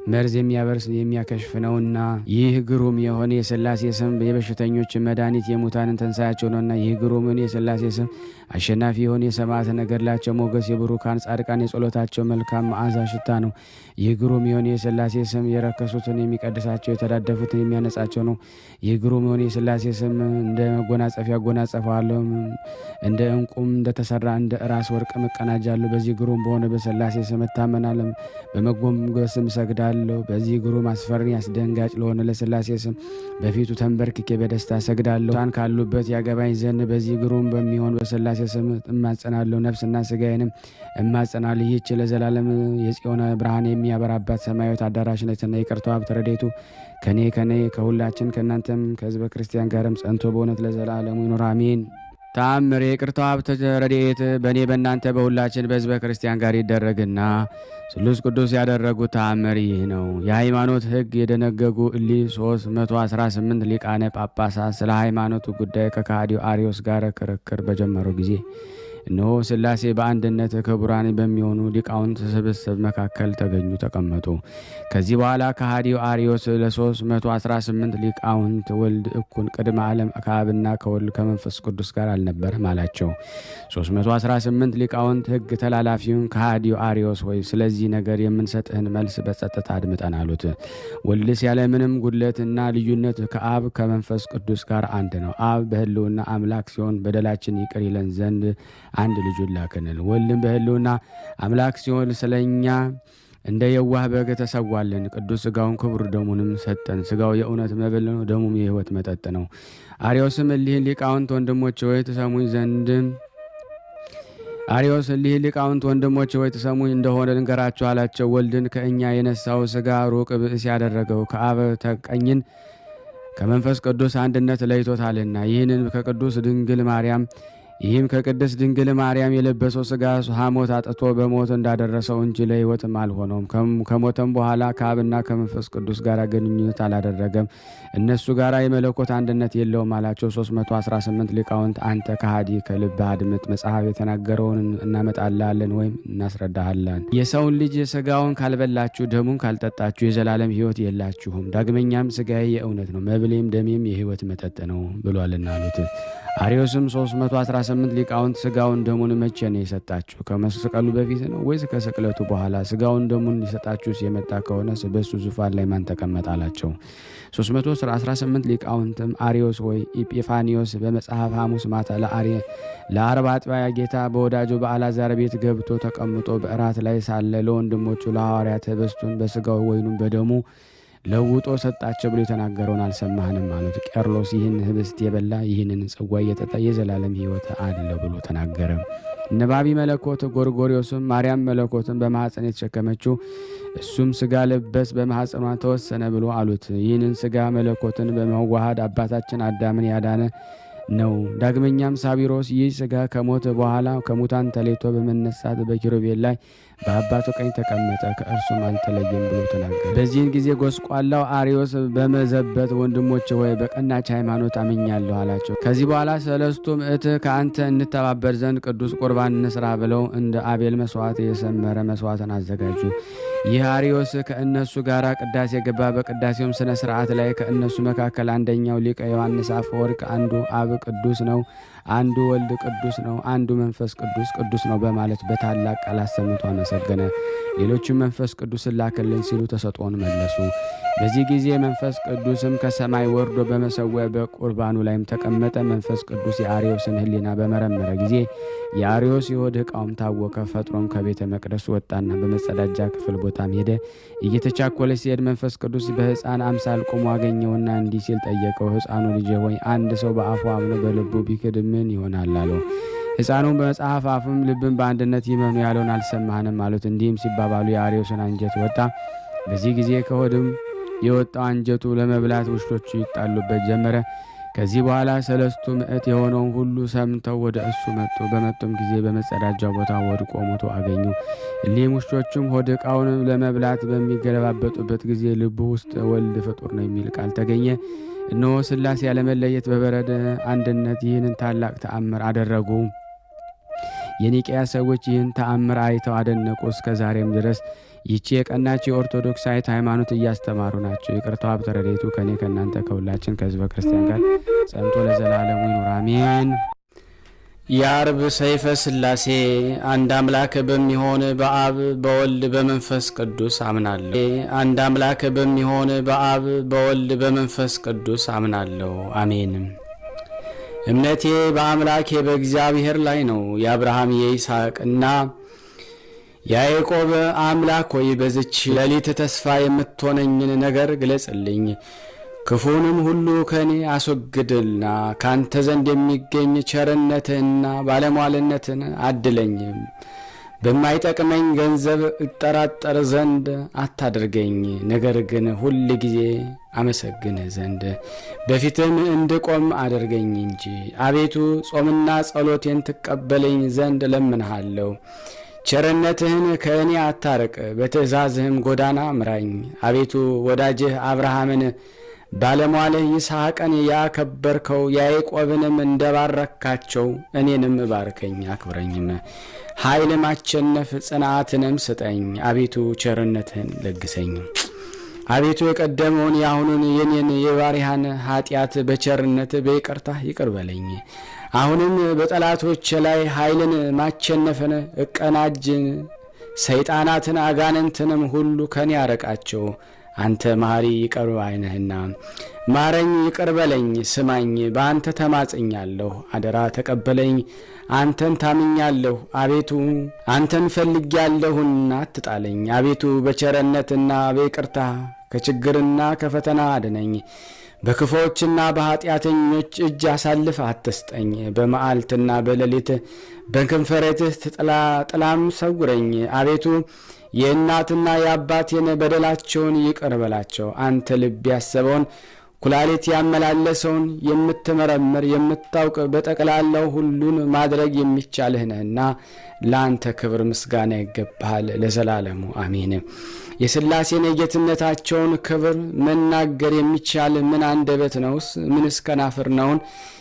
መርዝ የሚያበርስ የሚያከሽፍ ነውና። ይህ ግሩም የሆነ የሥላሴ ስም የበሽተኞችን መድኃኒት የሙታንን ትንሣኤያቸው ነውና። ይህ ግሩምን የሥላሴ ስም አሸናፊ የሆነ የሰማዕት ነገድላቸው ሞገስ፣ የብሩካን ጻድቃን የጸሎታቸው መልካም መዓዛ ሽታ ነው። ይህ ግሩም የሆነ የሥላሴ ስም የረከሱትን የሚቀድሳቸው የተዳደፉትን የሚያነጻቸው ነው። ይህ ግሩም የሆነ የሥላሴ ስም እንደ መጎናጸፊያ ያጎናጸፈዋለሁ፣ እንደ ዕንቁም እንደተሰራ እንደ ራስ ወርቅ እቀናጃለሁ። በዚህ ግሩም በሆነ በሥላሴ ስም እታመናለሁ፣ በመጎንበስም እሰግዳለሁ። በዚህ ግሩም አስፈሪ አስደንጋጭ ለሆነ ለሥላሴ ስም በፊቱ ተንበርክኬ በደስታ እሰግዳለሁ። ሳን ካሉበት ያገባኝ ዘንድ በዚህ ግሩም በሚሆን በሥላሴ ስም እማጸናለሁ። ነፍስና ሥጋዬንም እማጸናለሁ። ይህች ለዘላለም የጽዮን ብርሃን የሚያበራባት ሰማያዊት አዳራሽ ነትና፣ ይቅርታው ሀብተ ረድኤቱ ከኔ ከሁላችን ከእናንተም ከሕዝበ ክርስቲያን ጋርም ጸንቶ በእውነት ለዘላለሙ ይኑር አሜን። ተአምር የይቅርታው ሀብተ ረድኤት በእኔ በእናንተ በሁላችን በሕዝበ ክርስቲያን ጋር ይደረግና ስሉስ ቅዱስ ያደረጉት ተአምር ይህ ነው። የሃይማኖት ሕግ የደነገጉ እሊህ 318 ሊቃነ ጳጳሳት ስለ ሃይማኖቱ ጉዳይ ከከሃዲው አርዮስ ጋር ክርክር በጀመሩ ጊዜ እነሆ ሥላሴ በአንድነት ክቡራን በሚሆኑ ሊቃውንት ስብስብ መካከል ተገኙ፣ ተቀመጡ። ከዚህ በኋላ ከሃዲው አርዮስ ለ318 ሊቃውንት ወልድ እኩል ቅድመ ዓለም ከአብና ከወልድ ከመንፈስ ቅዱስ ጋር አልነበረም አላቸው። 318 ሊቃውንት ሕግ ተላላፊውን ከሃዲው አርዮስ ሆይ ስለዚህ ነገር የምንሰጥህን መልስ በጸጥታ አድምጠን አሉት። ወልድስ ያለምንም ጉድለትና ልዩነት ከአብ ከመንፈስ ቅዱስ ጋር አንድ ነው። አብ በሕልውና አምላክ ሲሆን በደላችን ይቅር ይለን ዘንድ አንድ ልጁን ላከልን። ወልድም በሕልውና አምላክ ሲሆን ስለኛ እንደ የዋህ በግ ተሰዋልን። ቅዱስ ሥጋውን ክቡር ደሙንም ሰጠን። ሥጋው የእውነት መብል ነው፣ ደሙም የሕይወት መጠጥ ነው። አርዮስም እሊህን ሊቃውንት ወንድሞች ሆይ ትሰሙኝ ዘንድ አርዮስ እሊህ ሊቃውንት ወንድሞች ሆይ ትሰሙኝ እንደሆነ ልንገራችሁ አላቸው። ወልድን ከእኛ የነሳው ሥጋ ሩቅ ብእስ ያደረገው ከአብ ተቀኝን ከመንፈስ ቅዱስ አንድነት ለይቶታልና ይህንን ከቅዱስ ድንግል ማርያም ይህም ከቅድስት ድንግል ማርያም የለበሰው ሥጋ ሐሞት አጥቶ በሞት እንዳደረሰው እንጂ ለሕይወትም አልሆነውም። ከሞተም በኋላ ከአብና ከመንፈስ ቅዱስ ጋር ግንኙነት አላደረገም። እነሱ ጋር የመለኮት አንድነት የለውም አላቸው። 318 ሊቃውንት አንተ ከሃዲ ከልብህ አድምጥ፣ መጽሐፍ የተናገረውን እናመጣልሃለን ወይም እናስረዳሃለን። የሰውን ልጅ ሥጋውን ካልበላችሁ ደሙን ካልጠጣችሁ የዘላለም ሕይወት የላችሁም። ዳግመኛም ሥጋዬ የእውነት ነው፣ መብሌም ደሜም የሕይወት መጠጥ ነው ብሏልና አሉት። አርዮስም 318 ሊቃውንት ሥጋውን ደሙን መቼ ነው የሰጣችሁ? ከመስቀሉ በፊት ነው ወይስ ከስቅለቱ በኋላ? ሥጋውን ደሙን ሊሰጣችሁስ የመጣ ከሆነ በሱ ዙፋን ላይ ማን ተቀመጠ አላቸው። 318 ሊቃውንትም አርዮስ ወይ ኢጲፋኒዮስ በመጽሐፍ ሐሙስ ማታ ለአርብ አጥቢያ ጌታ በወዳጁ በአልዓዛር ቤት ገብቶ ተቀምጦ በእራት ላይ ሳለ ለወንድሞቹ ለሐዋርያት ህብስቱን በሥጋው ወይኑን በደሙ ለውጦ ሰጣቸው ብሎ የተናገረውን አልሰማህንም አሉት። ቄርሎስ ይህን ህብስት የበላ ይህንን ጽዋ እየጠጣ የዘላለም ሕይወት አለው ብሎ ተናገረ። ነባቢ መለኮት ጎርጎርዮስም ማርያም መለኮትን በማኅፀን የተሸከመችው እሱም ሥጋ ለበስ በማኅፀኗ ተወሰነ ብሎ አሉት። ይህንን ሥጋ መለኮትን በመዋሃድ አባታችን አዳምን ያዳነ ነው። ዳግመኛም ሳቢሮስ ይህ ሥጋ ከሞት በኋላ ከሙታን ተለይቶ በመነሳት በኪሩቤል ላይ በአባቱ ቀኝ ተቀመጠ፣ ከእርሱም አልተለየም ብሎ ተናገረ። በዚህን ጊዜ ጎስቋላው አርዮስ በመዘበት ወንድሞች ሆይ በቀናች ሃይማኖት አምኛለሁ አላቸው። ከዚህ በኋላ ሰለስቱ ምዕት ከአንተ እንተባበር ዘንድ ቅዱስ ቁርባን እንስራ ብለው እንደ አቤል መስዋዕት የሰመረ መስዋዕትን አዘጋጁ። ይህ አርዮስ ከእነሱ ጋር ቅዳሴ ገባ። በቅዳሴውም ስነ ስርዓት ላይ ከእነሱ መካከል አንደኛው ሊቀ ዮሐንስ አፈወርቅ አንዱ አብ ቅዱስ ነው፣ አንዱ ወልድ ቅዱስ ነው፣ አንዱ መንፈስ ቅዱስ ቅዱስ ነው በማለት በታላቅ ቃል አሰምቶ አመሰገነ። ሌሎችም መንፈስ ቅዱስን ላክልን ሲሉ ተሰጥኦን መለሱ። በዚህ ጊዜ መንፈስ ቅዱስም ከሰማይ ወርዶ በመሰዊያ በቁርባኑ ላይም ተቀመጠ። መንፈስ ቅዱስ የአርዮስን ሕሊና በመረመረ ጊዜ የአርዮስ የሆድ ዕቃውም ታወከ። ፈጥሮም ከቤተ መቅደሱ ወጣና በመጸዳጃ ክፍል ቦታም ሄደ። እየተቻኮለ ሲሄድ መንፈስ ቅዱስ በሕፃን አምሳል ቆሞ አገኘውና እንዲህ ሲል ጠየቀው፣ ሕፃኑ ልጄ ሆይ አንድ ሰው በአፉ አምኖ በልቡ ቢክድ ምን ይሆናል አለው። ሕፃኑም በመጽሐፍ አፍም ልብን በአንድነት ይመኑ ያለውን አልሰማህንም አሉት። እንዲህም ሲባባሉ የአርዮስን አንጀት ወጣ። በዚህ ጊዜ ከሆድም የወጣው አንጀቱ ለመብላት ውሾቹ ይጣሉበት ጀመረ። ከዚህ በኋላ ሰለስቱ ምዕት የሆነውን ሁሉ ሰምተው ወደ እሱ መጡ። በመጡም ጊዜ በመጸዳጃው ቦታ ወድቆ ሞቶ አገኙ። እሊህም ውሾቹም ሆድ ዕቃውንም ለመብላት በሚገለባበጡበት ጊዜ ልቡ ውስጥ ወልድ ፍጡር ነው የሚል ቃል ተገኘ። እነሆ ሥላሴ ያለመለየት በበረደ አንድነት ይህንን ታላቅ ተአምር አደረጉ። የኒቅያ ሰዎች ይህን ተአምር አይተው አደነቁ። እስከ ዛሬም ድረስ ይቺ የቀናች የኦርቶዶክሳዊት ሃይማኖት እያስተማሩ ናቸው። ይቅርታው ሀብተ ረድኤቱ ከእኔ ከእናንተ ከሁላችን ከሕዝበ ክርስቲያን ጋር ጸንቶ ለዘላለሙ ይኑር አሜን። የአርብ ሰይፈ ሥላሴ አንድ አምላክ በሚሆን በአብ በወልድ በመንፈስ ቅዱስ አምናለሁ። አንድ አምላክ በሚሆን በአብ በወልድ በመንፈስ ቅዱስ አምናለሁ አሜን። እምነቴ በአምላኬ በእግዚአብሔር ላይ ነው። የአብርሃም የይስሐቅና የያዕቆብ አምላክ ሆይ በዝች ሌሊት ተስፋ የምትሆነኝን ነገር ግለጽልኝ። ክፉንም ሁሉ ከእኔ አስወግድልና ካንተ ዘንድ የሚገኝ ቸርነትህና ባለሟልነትን አድለኝም። በማይጠቅመኝ ገንዘብ እጠራጠር ዘንድ አታድርገኝ፣ ነገር ግን ሁል ጊዜ አመሰግንህ ዘንድ በፊትም እንድቆም አድርገኝ እንጂ። አቤቱ ጾምና ጸሎቴን ትቀበለኝ ዘንድ ለምንሃለሁ። ቸርነትህን ከእኔ አታርቅ፣ በትእዛዝህም ጎዳና ምራኝ። አቤቱ ወዳጅህ አብርሃምን ባለሟልህ ይስሐቅን ያከበርከው ያዕቆብንም እንደባረካቸው እኔንም ባርከኝ አክብረኝም። ኃይል ማቸነፍ ጽናትንም ስጠኝ። አቤቱ ቸርነትህን ለግሰኝ። አቤቱ የቀደመውን የአሁኑን የኔን የባሪያህን ኃጢአት በቸርነት በይቅርታህ ይቅር በለኝ። አሁንም በጠላቶች ላይ ኃይልን ማቸነፍን እቀናጅን ሰይጣናትን አጋንንትንም ሁሉ ከኔ ያረቃቸው። አንተ መሐሪ ይቅር ባይ ነህና ማረኝ፣ ይቅር በለኝ፣ ስማኝ። በአንተ ተማጽኛለሁ፣ አደራ ተቀበለኝ። አንተን ታምኛለሁ፣ አቤቱ አንተን ፈልጌያለሁና አትጣለኝ። አቤቱ በቸርነትና በይቅርታ ከችግርና ከፈተና አድነኝ። በክፎችና በኃጢአተኞች እጅ አሳልፍ አትስጠኝ። በመዓልትና በሌሊት በከንፈረትህ ጥላም ሰውረኝ። አቤቱ የእናትና የአባቴን በደላቸውን ይቅር በላቸው። አንተ ልብ ያሰበውን ኩላሊት ያመላለሰውን የምትመረምር የምታውቅ በጠቅላላው ሁሉን ማድረግ የሚቻልህ ነህና ለአንተ ክብር ምስጋና ይገባሃል ለዘላለሙ አሜን። የሥላሴን የጌትነታቸውን ክብር መናገር የሚቻል ምን አንደበት ነውስ? ምንስ ከናፍር ነውን?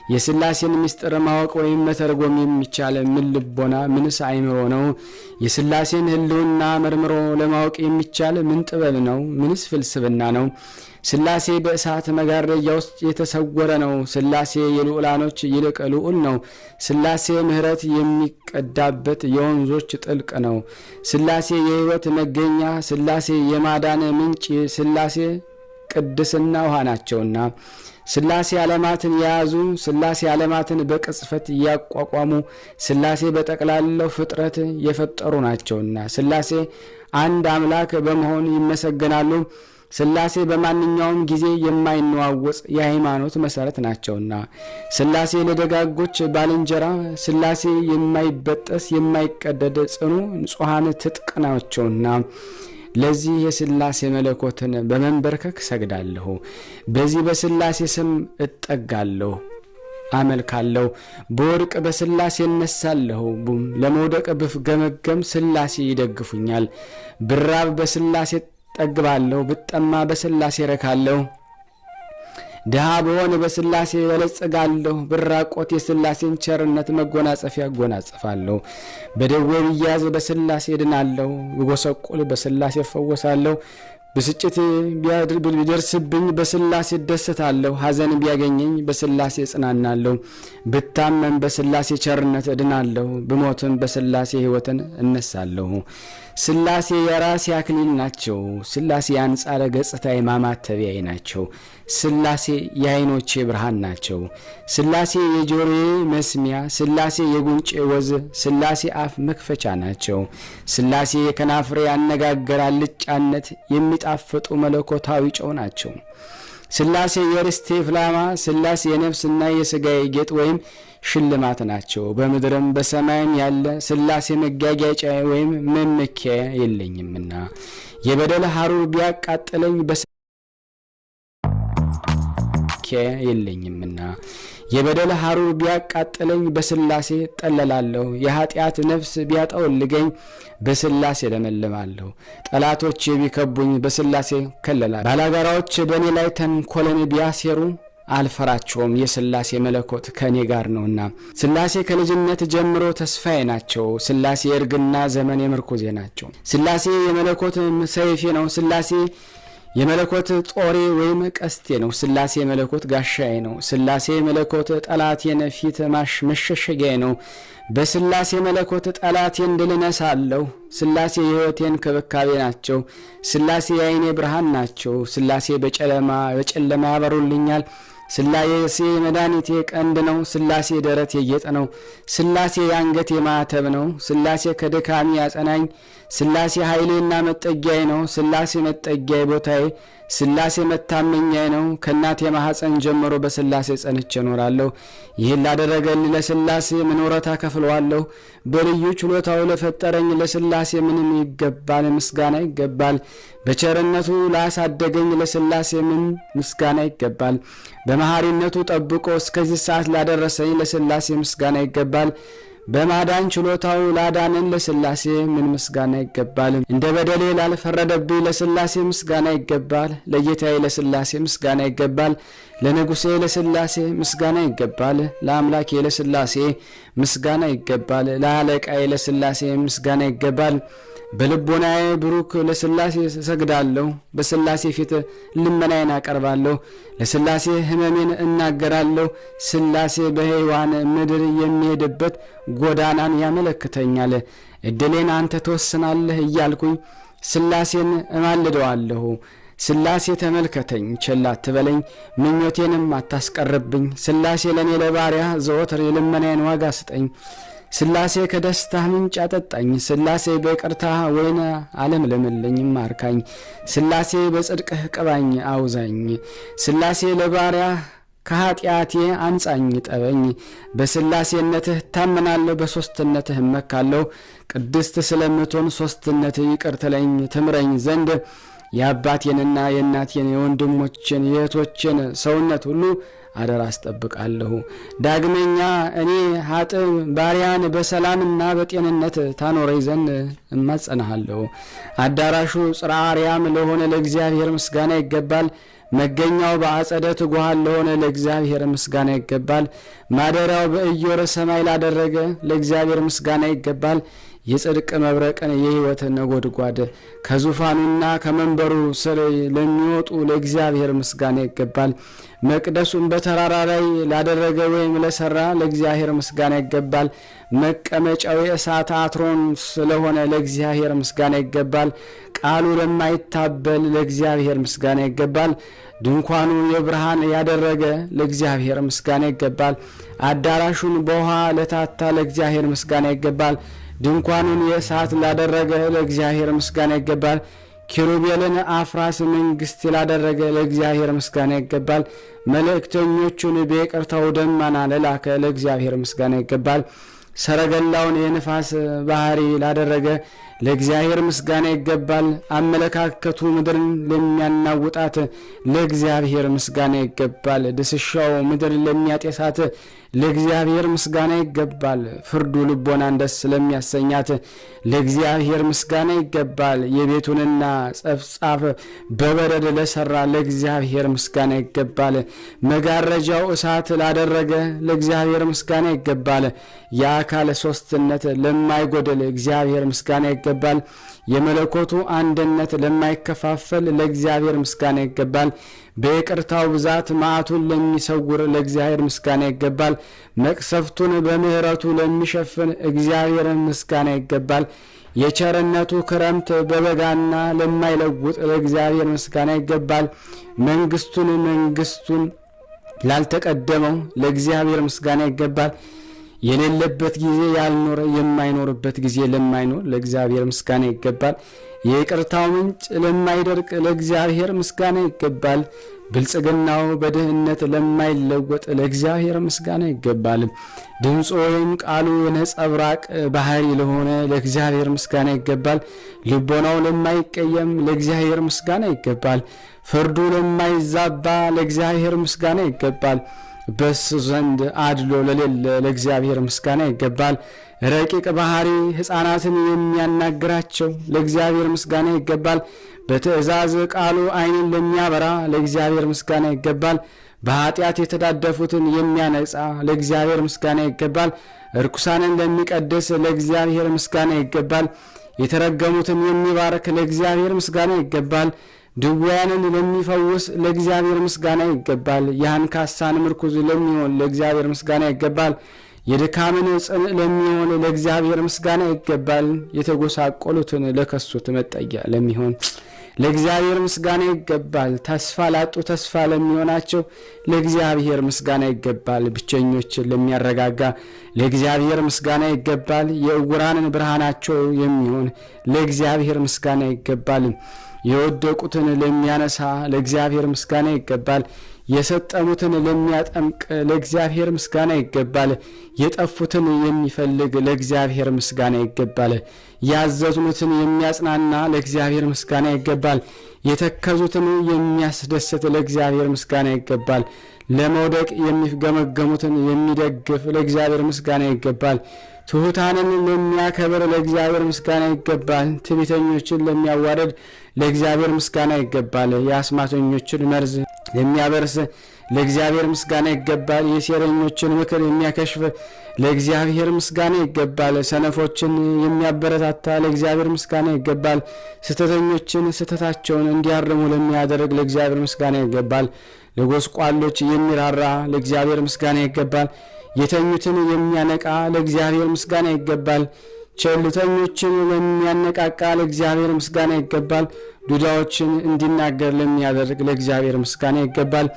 የሥላሴን ምስጢር ማወቅ ወይም መተርጎም የሚቻል ምን ልቦና ምንስ አይምሮ ነው? የሥላሴን ሕልውና መርምሮ ለማወቅ የሚቻል ምን ጥበብ ነው? ምንስ ፍልስፍና ነው? ሥላሴ በእሳት መጋረጃ ውስጥ የተሰወረ ነው። ሥላሴ የልዑላኖች ይልቅ ልዑል ነው። ሥላሴ ምሕረት የሚቀዳበት የወንዞች ጥልቅ ነው። ሥላሴ የሕይወት መገኛ፣ ሥላሴ የማዳን ምንጭ፣ ሥላሴ ቅድስና ውሃ ናቸውና ሥላሴ ዓለማትን የያዙ፣ ሥላሴ ዓለማትን በቅጽፈት ያቋቋሙ፣ ሥላሴ በጠቅላላው ፍጥረት የፈጠሩ ናቸውና ሥላሴ አንድ አምላክ በመሆን ይመሰገናሉ። ሥላሴ በማንኛውም ጊዜ የማይነዋወጽ የሃይማኖት መሠረት ናቸውና ሥላሴ ለደጋጎች ባልንጀራ፣ ሥላሴ የማይበጠስ የማይቀደድ ጽኑ ንጹሐን ትጥቅ ናቸውና ለዚህ የሥላሴ መለኮትን በመንበርከክ ሰግዳለሁ። በዚህ በሥላሴ ስም እጠጋለሁ፣ አመልካለሁ። በወድቅ በሥላሴ እነሳለሁ። ለመውደቅ ብገመገም ሥላሴ ይደግፉኛል። ብራብ በሥላሴ ጠግባለሁ፣ ብጠማ በሥላሴ ረካለሁ። ድሃ በሆነ በሥላሴ በለጽጋለሁ። ብራቆት የሥላሴን ቸርነት መጎናጸፊያ እጎናጸፋለሁ። በደዌ ብያዝ በሥላሴ ድናለሁ። ብጎሰቁል በሥላሴ እፈወሳለሁ። ብስጭት ቢደርስብኝ በሥላሴ እደሰታለሁ። ሐዘን ቢያገኘኝ በሥላሴ እጽናናለሁ። ብታመም በሥላሴ ቸርነት እድናለሁ። ብሞትም በሥላሴ ሕይወትን እነሳለሁ። ሥላሴ የራሴ አክሊል ናቸው። ሥላሴ የአንጻረ ገጽታዬ ማማተቢያዬ ናቸው። ሥላሴ የዓይኖቼ ብርሃን ናቸው። ሥላሴ የጆሮዬ መስሚያ፣ ሥላሴ የጉንጬ ወዝ፣ ሥላሴ አፍ መክፈቻ ናቸው። ሥላሴ የከናፍሬ አነጋገር አልጫነት የሚጣፍጡ መለኮታዊ ጨው ናቸው። ሥላሴ የርስቴ ፍላማ፣ ሥላሴ የነፍስና የሥጋዬ ጌጥ ወይም ሽልማት ናቸው። በምድርም በሰማይም ያለ ሥላሴ መጋጊያጫ ወይም መመኪያ የለኝምና የበደል ሐሩር ቢያቃጥለኝ የበደል ሐሩር ቢያቃጥለኝ በሥላሴ ጠለላለሁ። የኃጢአት ነፍስ ቢያጠወልገኝ በሥላሴ ለመልማለሁ። ጠላቶች ቢከቡኝ በሥላሴ ከለላለሁ። ባላጋራዎች በእኔ ላይ ተንኰልን ቢያሴሩ አልፈራቸውም፣ የሥላሴ መለኮት ከእኔ ጋር ነውና። ሥላሴ ከልጅነት ጀምሮ ተስፋዬ ናቸው። ሥላሴ የእርግና ዘመን የምርኩዜ ናቸው። ሥላሴ የመለኮት ሰይፌ ነው። ሥላሴ የመለኮት ጦሬ ወይም ቀስቴ ነው። ሥላሴ የመለኮት ጋሻዬ ነው። ሥላሴ መለኮት ጠላቴን ፊት መሸሸጊያዬ ነው። በሥላሴ መለኮት ጠላቴን ድል እነሳለሁ። ሥላሴ የሕይወቴን ክብካቤ ናቸው። ሥላሴ የዓይኔ ብርሃን ናቸው። ሥላሴ በጨለማ ያበሩልኛል። ሥላሴ መድኃኒቴ ቀንድ ነው። ሥላሴ ደረቴ ጌጥ ነው። ሥላሴ የአንገቴ ማዕተብ ነው። ሥላሴ ከድካሚ ያጸናኝ። ሥላሴ ኃይሌና መጠጊያዬ ነው። ሥላሴ መጠጊያዬ ቦታዬ፣ ሥላሴ መታመኛዬ ነው። ከእናቴ ማኅፀን ጀምሮ በሥላሴ ጸንቼ እኖራለሁ። ይህን ላደረገልኝ ለሥላሴ ምን ወረታ ከፍለዋለሁ? በልዩ ችሎታው ለፈጠረኝ ለሥላሴ ምንም ይገባል? ምስጋና ይገባል። በቸርነቱ ላሳደገኝ ለሥላሴ ምን ምስጋና ይገባል? በመሐሪነቱ ጠብቆ እስከዚህ ሰዓት ላደረሰኝ ለሥላሴ ምስጋና ይገባል። በማዳን ችሎታው ላዳነን ለሥላሴ ምን ምስጋና ይገባል? እንደ በደሌ ላልፈረደብኝ ለሥላሴ ምስጋና ይገባል። ለጌታዬ ለሥላሴ ምስጋና ይገባል። ለንጉሴ ለሥላሴ ምስጋና ይገባል። ለአምላኬ ለሥላሴ ምስጋና ይገባል። ለአለቃዬ ለሥላሴ ምስጋና ይገባል። በልቦናዬ ብሩክ ለሥላሴ እሰግዳለሁ። በሥላሴ ፊት ልመናዬን አቀርባለሁ። ለሥላሴ ሕመሜን እናገራለሁ። ሥላሴ በሕያዋን ምድር የሚሄድበት ጎዳናን ያመለክተኛል። ዕድሌን አንተ ትወስናለህ እያልኩኝ ሥላሴን እማልደዋለሁ። ሥላሴ ተመልከተኝ፣ ቸል አትበለኝ፣ ምኞቴንም አታስቀርብኝ። ሥላሴ ለእኔ ለባሪያ ዘወትር የልመናዬን ዋጋ ስጠኝ። ሥላሴ ከደስታህ ምንጭ አጠጣኝ። ሥላሴ በይቅርታህ ወይን አለምልምልኝ ማርካኝ። ሥላሴ በጽድቅህ ቅባኝ አውዛኝ። ሥላሴ ለባሪያህ ከኀጢአቴ አንጻኝ ጠበኝ። በሥላሴነትህ እታመናለሁ፣ በሦስትነትህ እመካለሁ። ቅድስት ስለምትሆን ሦስትነትህ ይቅር ትለኝ ትምረኝ ዘንድ የአባቴንና የእናቴን የወንድሞችን የእህቶችን ሰውነት ሁሉ አደራ አስጠብቃለሁ። ዳግመኛ እኔ ኃጥእ ባሪያን በሰላምና በጤንነት ታኖረኝ ዘንድ እማጸናሃለሁ። አዳራሹ ጽርሐ አርያም ለሆነ ለእግዚአብሔር ምስጋና ይገባል። መገኛው በአጸደ ትጉሃን ለሆነ ለእግዚአብሔር ምስጋና ይገባል። ማደሪያው በኢዮር ሰማይ ላደረገ ለእግዚአብሔር ምስጋና ይገባል። የጽድቅ መብረቅን የሕይወት ነጎድጓድ ከዙፋኑና ከመንበሩ ስር ለሚወጡ ለእግዚአብሔር ምስጋና ይገባል። መቅደሱን በተራራ ላይ ላደረገ ወይም ለሰራ ለእግዚአብሔር ምስጋና ይገባል። መቀመጫው የእሳት አትሮን ስለሆነ ለእግዚአብሔር ምስጋና ይገባል። ቃሉ ለማይታበል ለእግዚአብሔር ምስጋና ይገባል። ድንኳኑ የብርሃን ያደረገ ለእግዚአብሔር ምስጋና ይገባል። አዳራሹን በውሃ ለታታ ለእግዚአብሔር ምስጋና ይገባል። ድንኳኑን የእሳት ላደረገ ለእግዚአብሔር ምስጋና ይገባል። ኪሩቤልን አፍራስ መንግሥት ላደረገ ለእግዚአብሔር ምስጋና ይገባል። መልእክተኞቹን በይቅርታው ደመና ለላከ ለእግዚአብሔር ምስጋና ይገባል። ሰረገላውን የንፋስ ባህሪ ላደረገ ለእግዚአብሔር ምስጋና ይገባል። አመለካከቱ ምድርን ለሚያናውጣት ለእግዚአብሔር ምስጋና ይገባል። ድስሻው ምድር ለሚያጤሳት ለእግዚአብሔር ምስጋና ይገባል። ፍርዱ ልቦናን ደስ ለሚያሰኛት ለእግዚአብሔር ምስጋና ይገባል። የቤቱንና ጸፍጻፍ በበረድ ለሰራ ለእግዚአብሔር ምስጋና ይገባል። መጋረጃው እሳት ላደረገ ለእግዚአብሔር ምስጋና ይገባል። የአካል ሶስትነት ለማይጎደል እግዚአብሔር ምስጋና ይገባል። የመለኮቱ አንድነት ለማይከፋፈል ለእግዚአብሔር ምስጋና ይገባል። በይቅርታው ብዛት መዓቱን ለሚሰውር ለእግዚአብሔር ምስጋና ይገባል። መቅሰፍቱን በምሕረቱ ለሚሸፍን እግዚአብሔር ምስጋና ይገባል። የቸርነቱ ክረምት በበጋና ለማይለውጥ ለእግዚአብሔር ምስጋና ይገባል። መንግስቱን ላልተቀደመው ለእግዚአብሔር ምስጋና ይገባል። የሌለበት ጊዜ ያልኖረ የማይኖርበት ጊዜ ለማይኖር ለእግዚአብሔር ምስጋና ይገባል። የይቅርታው ምንጭ ለማይደርቅ ለእግዚአብሔር ምስጋና ይገባል። ብልጽግናው በድህነት ለማይለወጥ ለእግዚአብሔር ምስጋና ይገባል። ድምፁ ወይም ቃሉ የነጸብራቅ ባህሪ ለሆነ ለእግዚአብሔር ምስጋና ይገባል። ልቦናው ለማይቀየም ለእግዚአብሔር ምስጋና ይገባል። ፍርዱ ለማይዛባ ለእግዚአብሔር ምስጋና ይገባል። በሱ ዘንድ አድሎ ለሌለ ለእግዚአብሔር ምስጋና ይገባል። ረቂቅ ባህሪ ሕፃናትን የሚያናግራቸው ለእግዚአብሔር ምስጋና ይገባል። በትእዛዝ ቃሉ ዓይንን ለሚያበራ ለእግዚአብሔር ምስጋና ይገባል። በኃጢአት የተዳደፉትን የሚያነጻ ለእግዚአብሔር ምስጋና ይገባል። እርኩሳንን ለሚቀድስ ለእግዚአብሔር ምስጋና ይገባል። የተረገሙትን የሚባርክ ለእግዚአብሔር ምስጋና ይገባል። ድውያንን ለሚፈውስ ለእግዚአብሔር ምስጋና ይገባል። የአንካሳን ምርኩዝ ለሚሆን ለእግዚአብሔር ምስጋና ይገባል። የድካምን ጽንዕ ለሚሆን ለእግዚአብሔር ምስጋና ይገባል። የተጎሳቆሉትን ለከሱት መጠጊያ ለሚሆን ለእግዚአብሔር ምስጋና ይገባል። ተስፋ ላጡ ተስፋ ለሚሆናቸው ለእግዚአብሔር ምስጋና ይገባል። ብቸኞችን ለሚያረጋጋ ለእግዚአብሔር ምስጋና ይገባል። የዕውራንን ብርሃናቸው የሚሆን ለእግዚአብሔር ምስጋና ይገባል። የወደቁትን ለሚያነሳ ለእግዚአብሔር ምስጋና ይገባል። የሰጠሙትን ለሚያጠምቅ ለእግዚአብሔር ምስጋና ይገባል። የጠፉትን የሚፈልግ ለእግዚአብሔር ምስጋና ይገባል። ያዘኑትን የሚያጽናና ለእግዚአብሔር ምስጋና ይገባል። የተከዙትን የሚያስደስት ለእግዚአብሔር ምስጋና ይገባል። ለመውደቅ የሚገመገሙትን የሚደግፍ ለእግዚአብሔር ምስጋና ይገባል። ትሑታንን ለሚያከብር ለእግዚአብሔር ምስጋና ይገባል። ትዕቢተኞችን ለሚያዋርድ ለእግዚአብሔር ምስጋና ይገባል። የአስማተኞችን መርዝ የሚያበርስ ለእግዚአብሔር ምስጋና ይገባል። የሴረኞችን ምክር የሚያከሽፍ ለእግዚአብሔር ምስጋና ይገባል። ሰነፎችን የሚያበረታታ ለእግዚአብሔር ምስጋና ይገባል። ስህተተኞችን ስህተታቸውን እንዲያርሙ ለሚያደርግ ለእግዚአብሔር ምስጋና ይገባል። ለጎስቋሎች የሚራራ ለእግዚአብሔር ምስጋና ይገባል። የተኙትን የሚያነቃ ለእግዚአብሔር ምስጋና ይገባል። ቸልተኞችን ለሚያነቃቃ ለእግዚአብሔር ምስጋና ይገባል። ዱዳዎችን እንዲናገር ለሚያደርግ ለእግዚአብሔር ምስጋና ይገባል።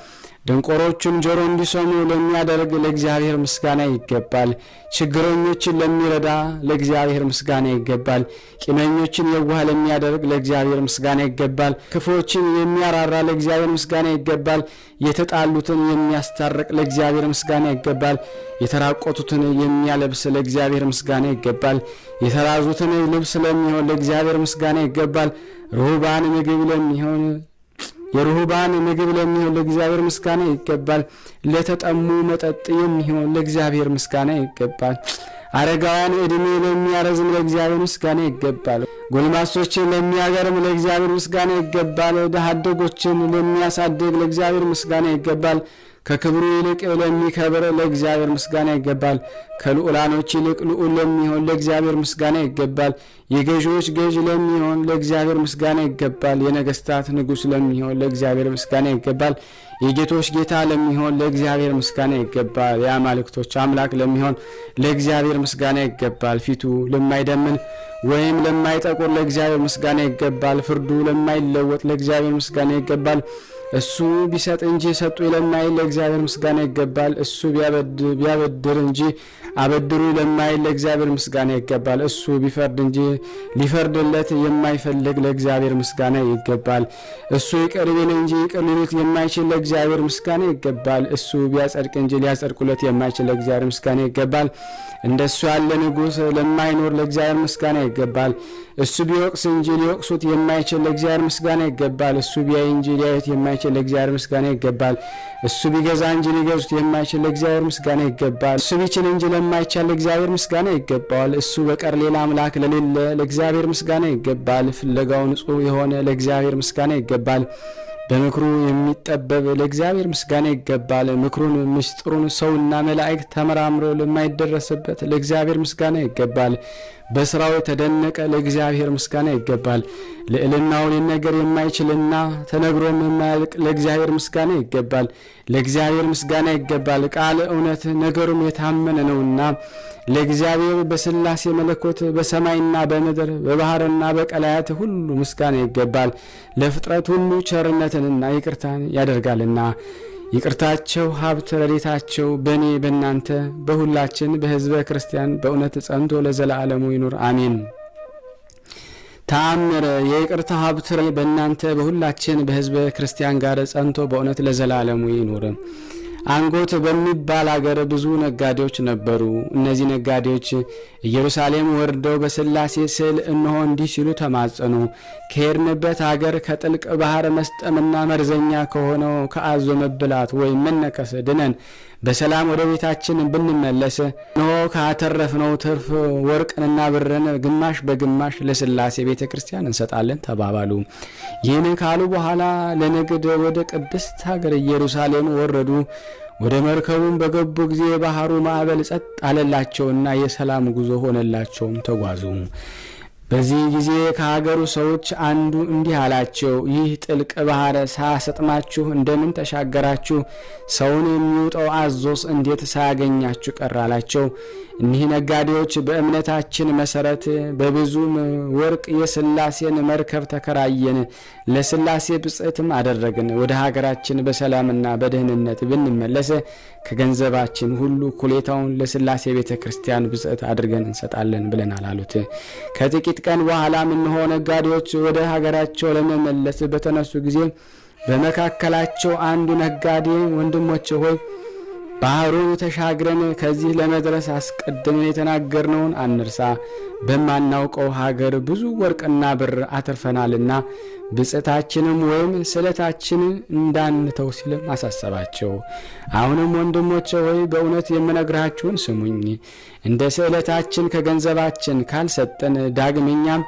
ደንቆሮቹን ጆሮ እንዲሰሙ ለሚያደርግ ለእግዚአብሔር ምስጋና ይገባል። ችግረኞችን ለሚረዳ ለእግዚአብሔር ምስጋና ይገባል። ቂመኞችን የዋህ ለሚያደርግ ለእግዚአብሔር ምስጋና ይገባል። ክፉዎችን የሚያራራ ለእግዚአብሔር ምስጋና ይገባል። የተጣሉትን የሚያስታርቅ ለእግዚአብሔር ምስጋና ይገባል። የተራቆቱትን የሚያለብስ ለእግዚአብሔር ምስጋና ይገባል። የተራዙትን ልብስ ለሚሆን ለእግዚአብሔር ምስጋና ይገባል። ርሁባን ምግብ ለሚሆን ለእግዚአብሔር ምስጋና ይገባል። ለተጠሙ መጠጥ የሚሆን ለእግዚአብሔር ምስጋና ይገባል። አረጋውያን ዕድሜ ለሚያረዝም ለእግዚአብሔር ምስጋና ይገባል። ጎልማሶችን ለሚያገርም ለእግዚአብሔር ምስጋና ይገባል። ድሀ አደጎችን ለሚያሳድግ ለእግዚአብሔር ምስጋና ይገባል። ከክብሩ ይልቅ ለሚከብር ለእግዚአብሔር ምስጋና ይገባል። ከልዑላኖች ይልቅ ልዑል ለሚሆን ለእግዚአብሔር ምስጋና ይገባል። የገዢዎች ገዥ ለሚሆን ለእግዚአብሔር ምስጋና ይገባል። የነገስታት ንጉሥ ለሚሆን ለእግዚአብሔር ምስጋና ይገባል። የጌቶች ጌታ ለሚሆን ለእግዚአብሔር ምስጋና ይገባል። የአማልክቶች አምላክ ለሚሆን ለእግዚአብሔር ምስጋና ይገባል። ፊቱ ለማይደምን ወይም ለማይጠቁር ለእግዚአብሔር ምስጋና ይገባል። ፍርዱ ለማይለወጥ ለእግዚአብሔር ምስጋና ይገባል። እሱ ቢሰጥ እንጂ ሰጡ ለማይል ለእግዚአብሔር ምስጋና ይገባል። እሱ ቢያበድር እንጂ አበድሩ ለማይል ለእግዚአብሔር ምስጋና ይገባል። እሱ ቢፈርድ እንጂ ሊፈርድለት የማይፈልግ ለእግዚአብሔር ምስጋና ይገባል። እሱ ይቅር ቢል እንጂ ይቅር ሊሉት የማይችል ለእግዚአብሔር ምስጋና ይገባል። እሱ ቢያጸድቅ እንጂ ሊያጸድቁለት የማይችል ለእግዚአብሔር ምስጋና ይገባል። እንደሱ ያለ ንጉሥ ለማይኖር ለእግዚአብሔር ምስጋና ይገባል። እሱ ቢወቅስ እንጂ ሊወቅሱት የማይችል ለእግዚአብሔር ምስጋና ይገባል። እሱ ቢያይ እንጂ ሊያዩት የማይችል ለእግዚአብሔር ምስጋና ይገባል። እሱ ቢገዛ እንጂ ሊገዙት የማይችል ለእግዚአብሔር ምስጋና ይገባል። እሱ ቢችል እንጂ ለማይቻል ለእግዚአብሔር ምስጋና ይገባዋል። እሱ በቀር ሌላ አምላክ ለሌለ ለእግዚአብሔር ምስጋና ይገባል። ፍለጋው ንጹሕ የሆነ ለእግዚአብሔር ምስጋና ይገባል። በምክሩ የሚጠበብ ለእግዚአብሔር ምስጋና ይገባል። ምክሩን ምስጢሩን ሰውና መላእክት ተመራምሮ ለማይደረስበት ለእግዚአብሔር ምስጋና ይገባል። በስራው የተደነቀ ለእግዚአብሔር ምስጋና ይገባል። ልዕልናው ሊነገር የማይችልና ተነግሮም የማያልቅ ለእግዚአብሔር ምስጋና ይገባል። ለእግዚአብሔር ምስጋና ይገባል። ቃል እውነት ነገሩም የታመነ ነውና ለእግዚአብሔር በሥላሴ መለኮት በሰማይና በምድር በባህርና በቀላያት ሁሉ ምስጋና ይገባል። ለፍጥረት ሁሉ ቸርነትንና ይቅርታን ያደርጋልና ይቅርታቸው ሀብት ረድኤታቸው በእኔ በእናንተ በሁላችን በሕዝበ ክርስቲያን በእውነት ጸንቶ ለዘላለሙ ይኑር አሜን። ተአምር የይቅርታ ሀብት በእናንተ በሁላችን በሕዝበ ክርስቲያን ጋር ጸንቶ በእውነት ለዘላለሙ ይኑር። አንጎት በሚባል አገር ብዙ ነጋዴዎች ነበሩ። እነዚህ ነጋዴዎች ኢየሩሳሌም ወርደው በሥላሴ ስዕል እነሆ እንዲህ ሲሉ ተማጸኑ። ከሄድንበት አገር ከጥልቅ ባህር መስጠምና መርዘኛ ከሆነው ከአዞ መብላት ወይም መነከስ ድነን በሰላም ወደ ቤታችን ብንመለስ እነሆ ካተረፍነው ትርፍ ወርቅንና ብርን ግማሽ በግማሽ ለሥላሴ ቤተ ክርስቲያን እንሰጣለን ተባባሉ። ይህን ካሉ በኋላ ለንግድ ወደ ቅድስት ሀገር ኢየሩሳሌም ወረዱ። ወደ መርከቡም በገቡ ጊዜ ባህሩ ማዕበል ጸጥ አለላቸውና የሰላም ጉዞ ሆነላቸውም ተጓዙ። በዚህ ጊዜ ከሀገሩ ሰዎች አንዱ እንዲህ አላቸው፣ ይህ ጥልቅ ባህር ሳያሰጥማችሁ እንደምን ተሻገራችሁ? ሰውን የሚውጠው አዞስ እንዴት ሳያገኛችሁ ቀር አላቸው። እኒህ ነጋዴዎች በእምነታችን መሰረት በብዙም ወርቅ የሥላሴን መርከብ ተከራየን፣ ለሥላሴ ብጽዕትም አደረግን። ወደ ሀገራችን በሰላምና በደህንነት ብንመለስ ከገንዘባችን ሁሉ ኩሌታውን ለሥላሴ ቤተ ክርስቲያን ብጽዕት አድርገን እንሰጣለን ብለናል አሉት። ከጥቂት ቀን በኋላም እነሆ ነጋዴዎች ወደ ሀገራቸው ለመመለስ በተነሱ ጊዜ በመካከላቸው አንዱ ነጋዴ ወንድሞቼ ሆይ ባህሩን ተሻግረን ከዚህ ለመድረስ አስቀድመን የተናገርነውን አንርሳ። በማናውቀው ሀገር ብዙ ወርቅና ብር አትርፈናልና ብጽዕታችንም ወይም ስዕለታችንን እንዳንተው ሲልም አሳሰባቸው። አሁንም ወንድሞቼ ሆይ በእውነት የምነግራችሁን ስሙኝ። እንደ ስዕለታችን ከገንዘባችን ካልሰጠን ዳግመኛም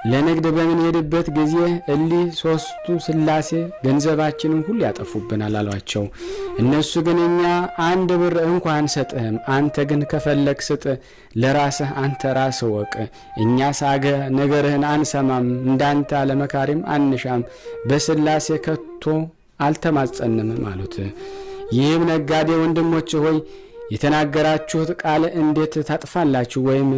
ለንግድ በምንሄድበት ጊዜ እሊህ ሦስቱ ሥላሴ ገንዘባችንን ሁሉ ያጠፉብናል አሏቸው። እነሱ ግን እኛ 1 ብር እንኳ አንሰጥህም፣ አንተ ግን ከፈለግ ስጥ፣ ለራስህ አንተ ራስህ ወቅ። እኛ ሳገ ነገርህን አንሰማም፣ እንዳንተ አለመካሪም አንሻም፣ በሥላሴ ከቶ አልተማጸንም አሉት። ይህም ነጋዴ ወንድሞች ሆይ የተናገራችሁት ቃል እንዴት ታጥፋላችሁ? ወይም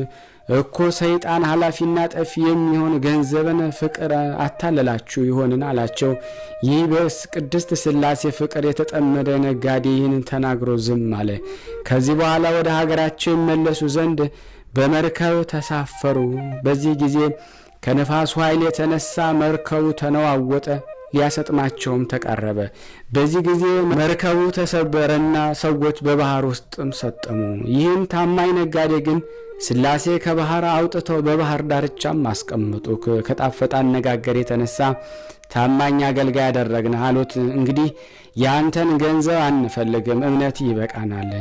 እኮ ሰይጣን ኃላፊና ጠፊ የሚሆን ገንዘብን ፍቅር አታለላችሁ ይሆንን አላቸው። ይህ በቅድስት ሥላሴ ፍቅር የተጠመደ ነጋዴ ይህን ተናግሮ ዝም አለ። ከዚህ በኋላ ወደ ሀገራቸው ይመለሱ ዘንድ በመርከብ ተሳፈሩ። በዚህ ጊዜ ከነፋሱ ኃይል የተነሳ መርከቡ ተነዋወጠ፣ ሊያሰጥማቸውም ተቃረበ። በዚህ ጊዜ መርከቡ ተሰበረና ሰዎች በባህር ውስጥም ሰጠሙ። ይህም ታማኝ ነጋዴ ግን ሥላሴ ከባህር አውጥተው በባህር ዳርቻም አስቀምጡ። ከጣፈጠ አነጋገር የተነሳ ታማኝ አገልጋይ ያደረግን አሉት። እንግዲህ ያንተን ገንዘብ አንፈልግም፣ እምነት ይበቃናል።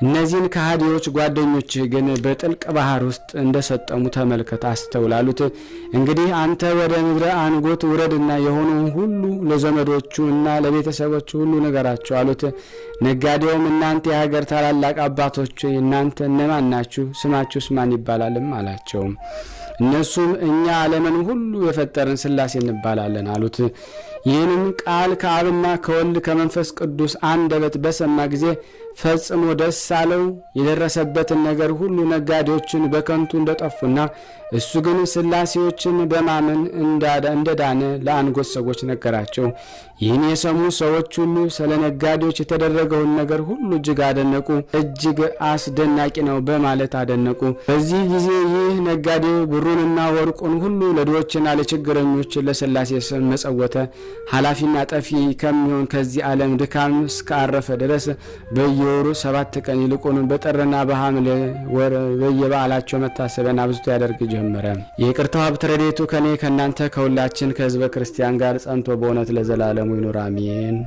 እነዚህን ከሃዲዎች ጓደኞችህ ግን በጥልቅ ባህር ውስጥ እንደሰጠሙ ተመልከት፣ አስተውላሉት። እንግዲህ አንተ ወደ ምድረ አንጎት ውረድና የሆነውን ሁሉ ለዘመዶቹ እና ለቤተሰቦቹ ሁሉ ነገራቸው አሉት። ነጋዴውም እናንተ የሀገር ታላላቅ አባቶች እናንተ እነማን ናችሁ? ስማችሁስ ማን ይባላልም አላቸው። እነሱም እኛ ዓለምን ሁሉ የፈጠርን ሥላሴ እንባላለን አሉት። ይህንም ቃል ከአብና ከወልድ ከመንፈስ ቅዱስ አንደበት በሰማ ጊዜ ፈጽሞ ደስ አለው። የደረሰበትን ነገር ሁሉ ነጋዴዎችን በከንቱ እንደጠፉና እሱ ግን ሥላሴዎችን በማመን እንደዳነ ለአንጎት ሰዎች ነገራቸው። ይህን የሰሙ ሰዎች ሁሉ ስለ ነጋዴዎች የተደረገውን ነገር ሁሉ እጅግ አደነቁ። እጅግ አስደናቂ ነው በማለት አደነቁ። በዚህ ጊዜ ይህ ነጋዴ ብሩንና ወርቁን ሁሉ ለድሆችና ለችግረኞች ለሥላሴ ስም መጸወተ። ኃላፊና ጠፊ ከሚሆን ከዚህ ዓለም ድካም እስካረፈ ድረስ በየወሩ 7 ቀን ይልቁን በጥርና በሐምሌ ወር በየበዓላቸው መታሰቢያን አብዝቶ ያደርግ ጀመረ። የይቅርታው ሀብት ረድኤቱ ከኔ ከእናንተ ከሁላችን ከሕዝበ ክርስቲያን ጋር ጸንቶ በእውነት ለዘላለሙ ይኑር አሜን።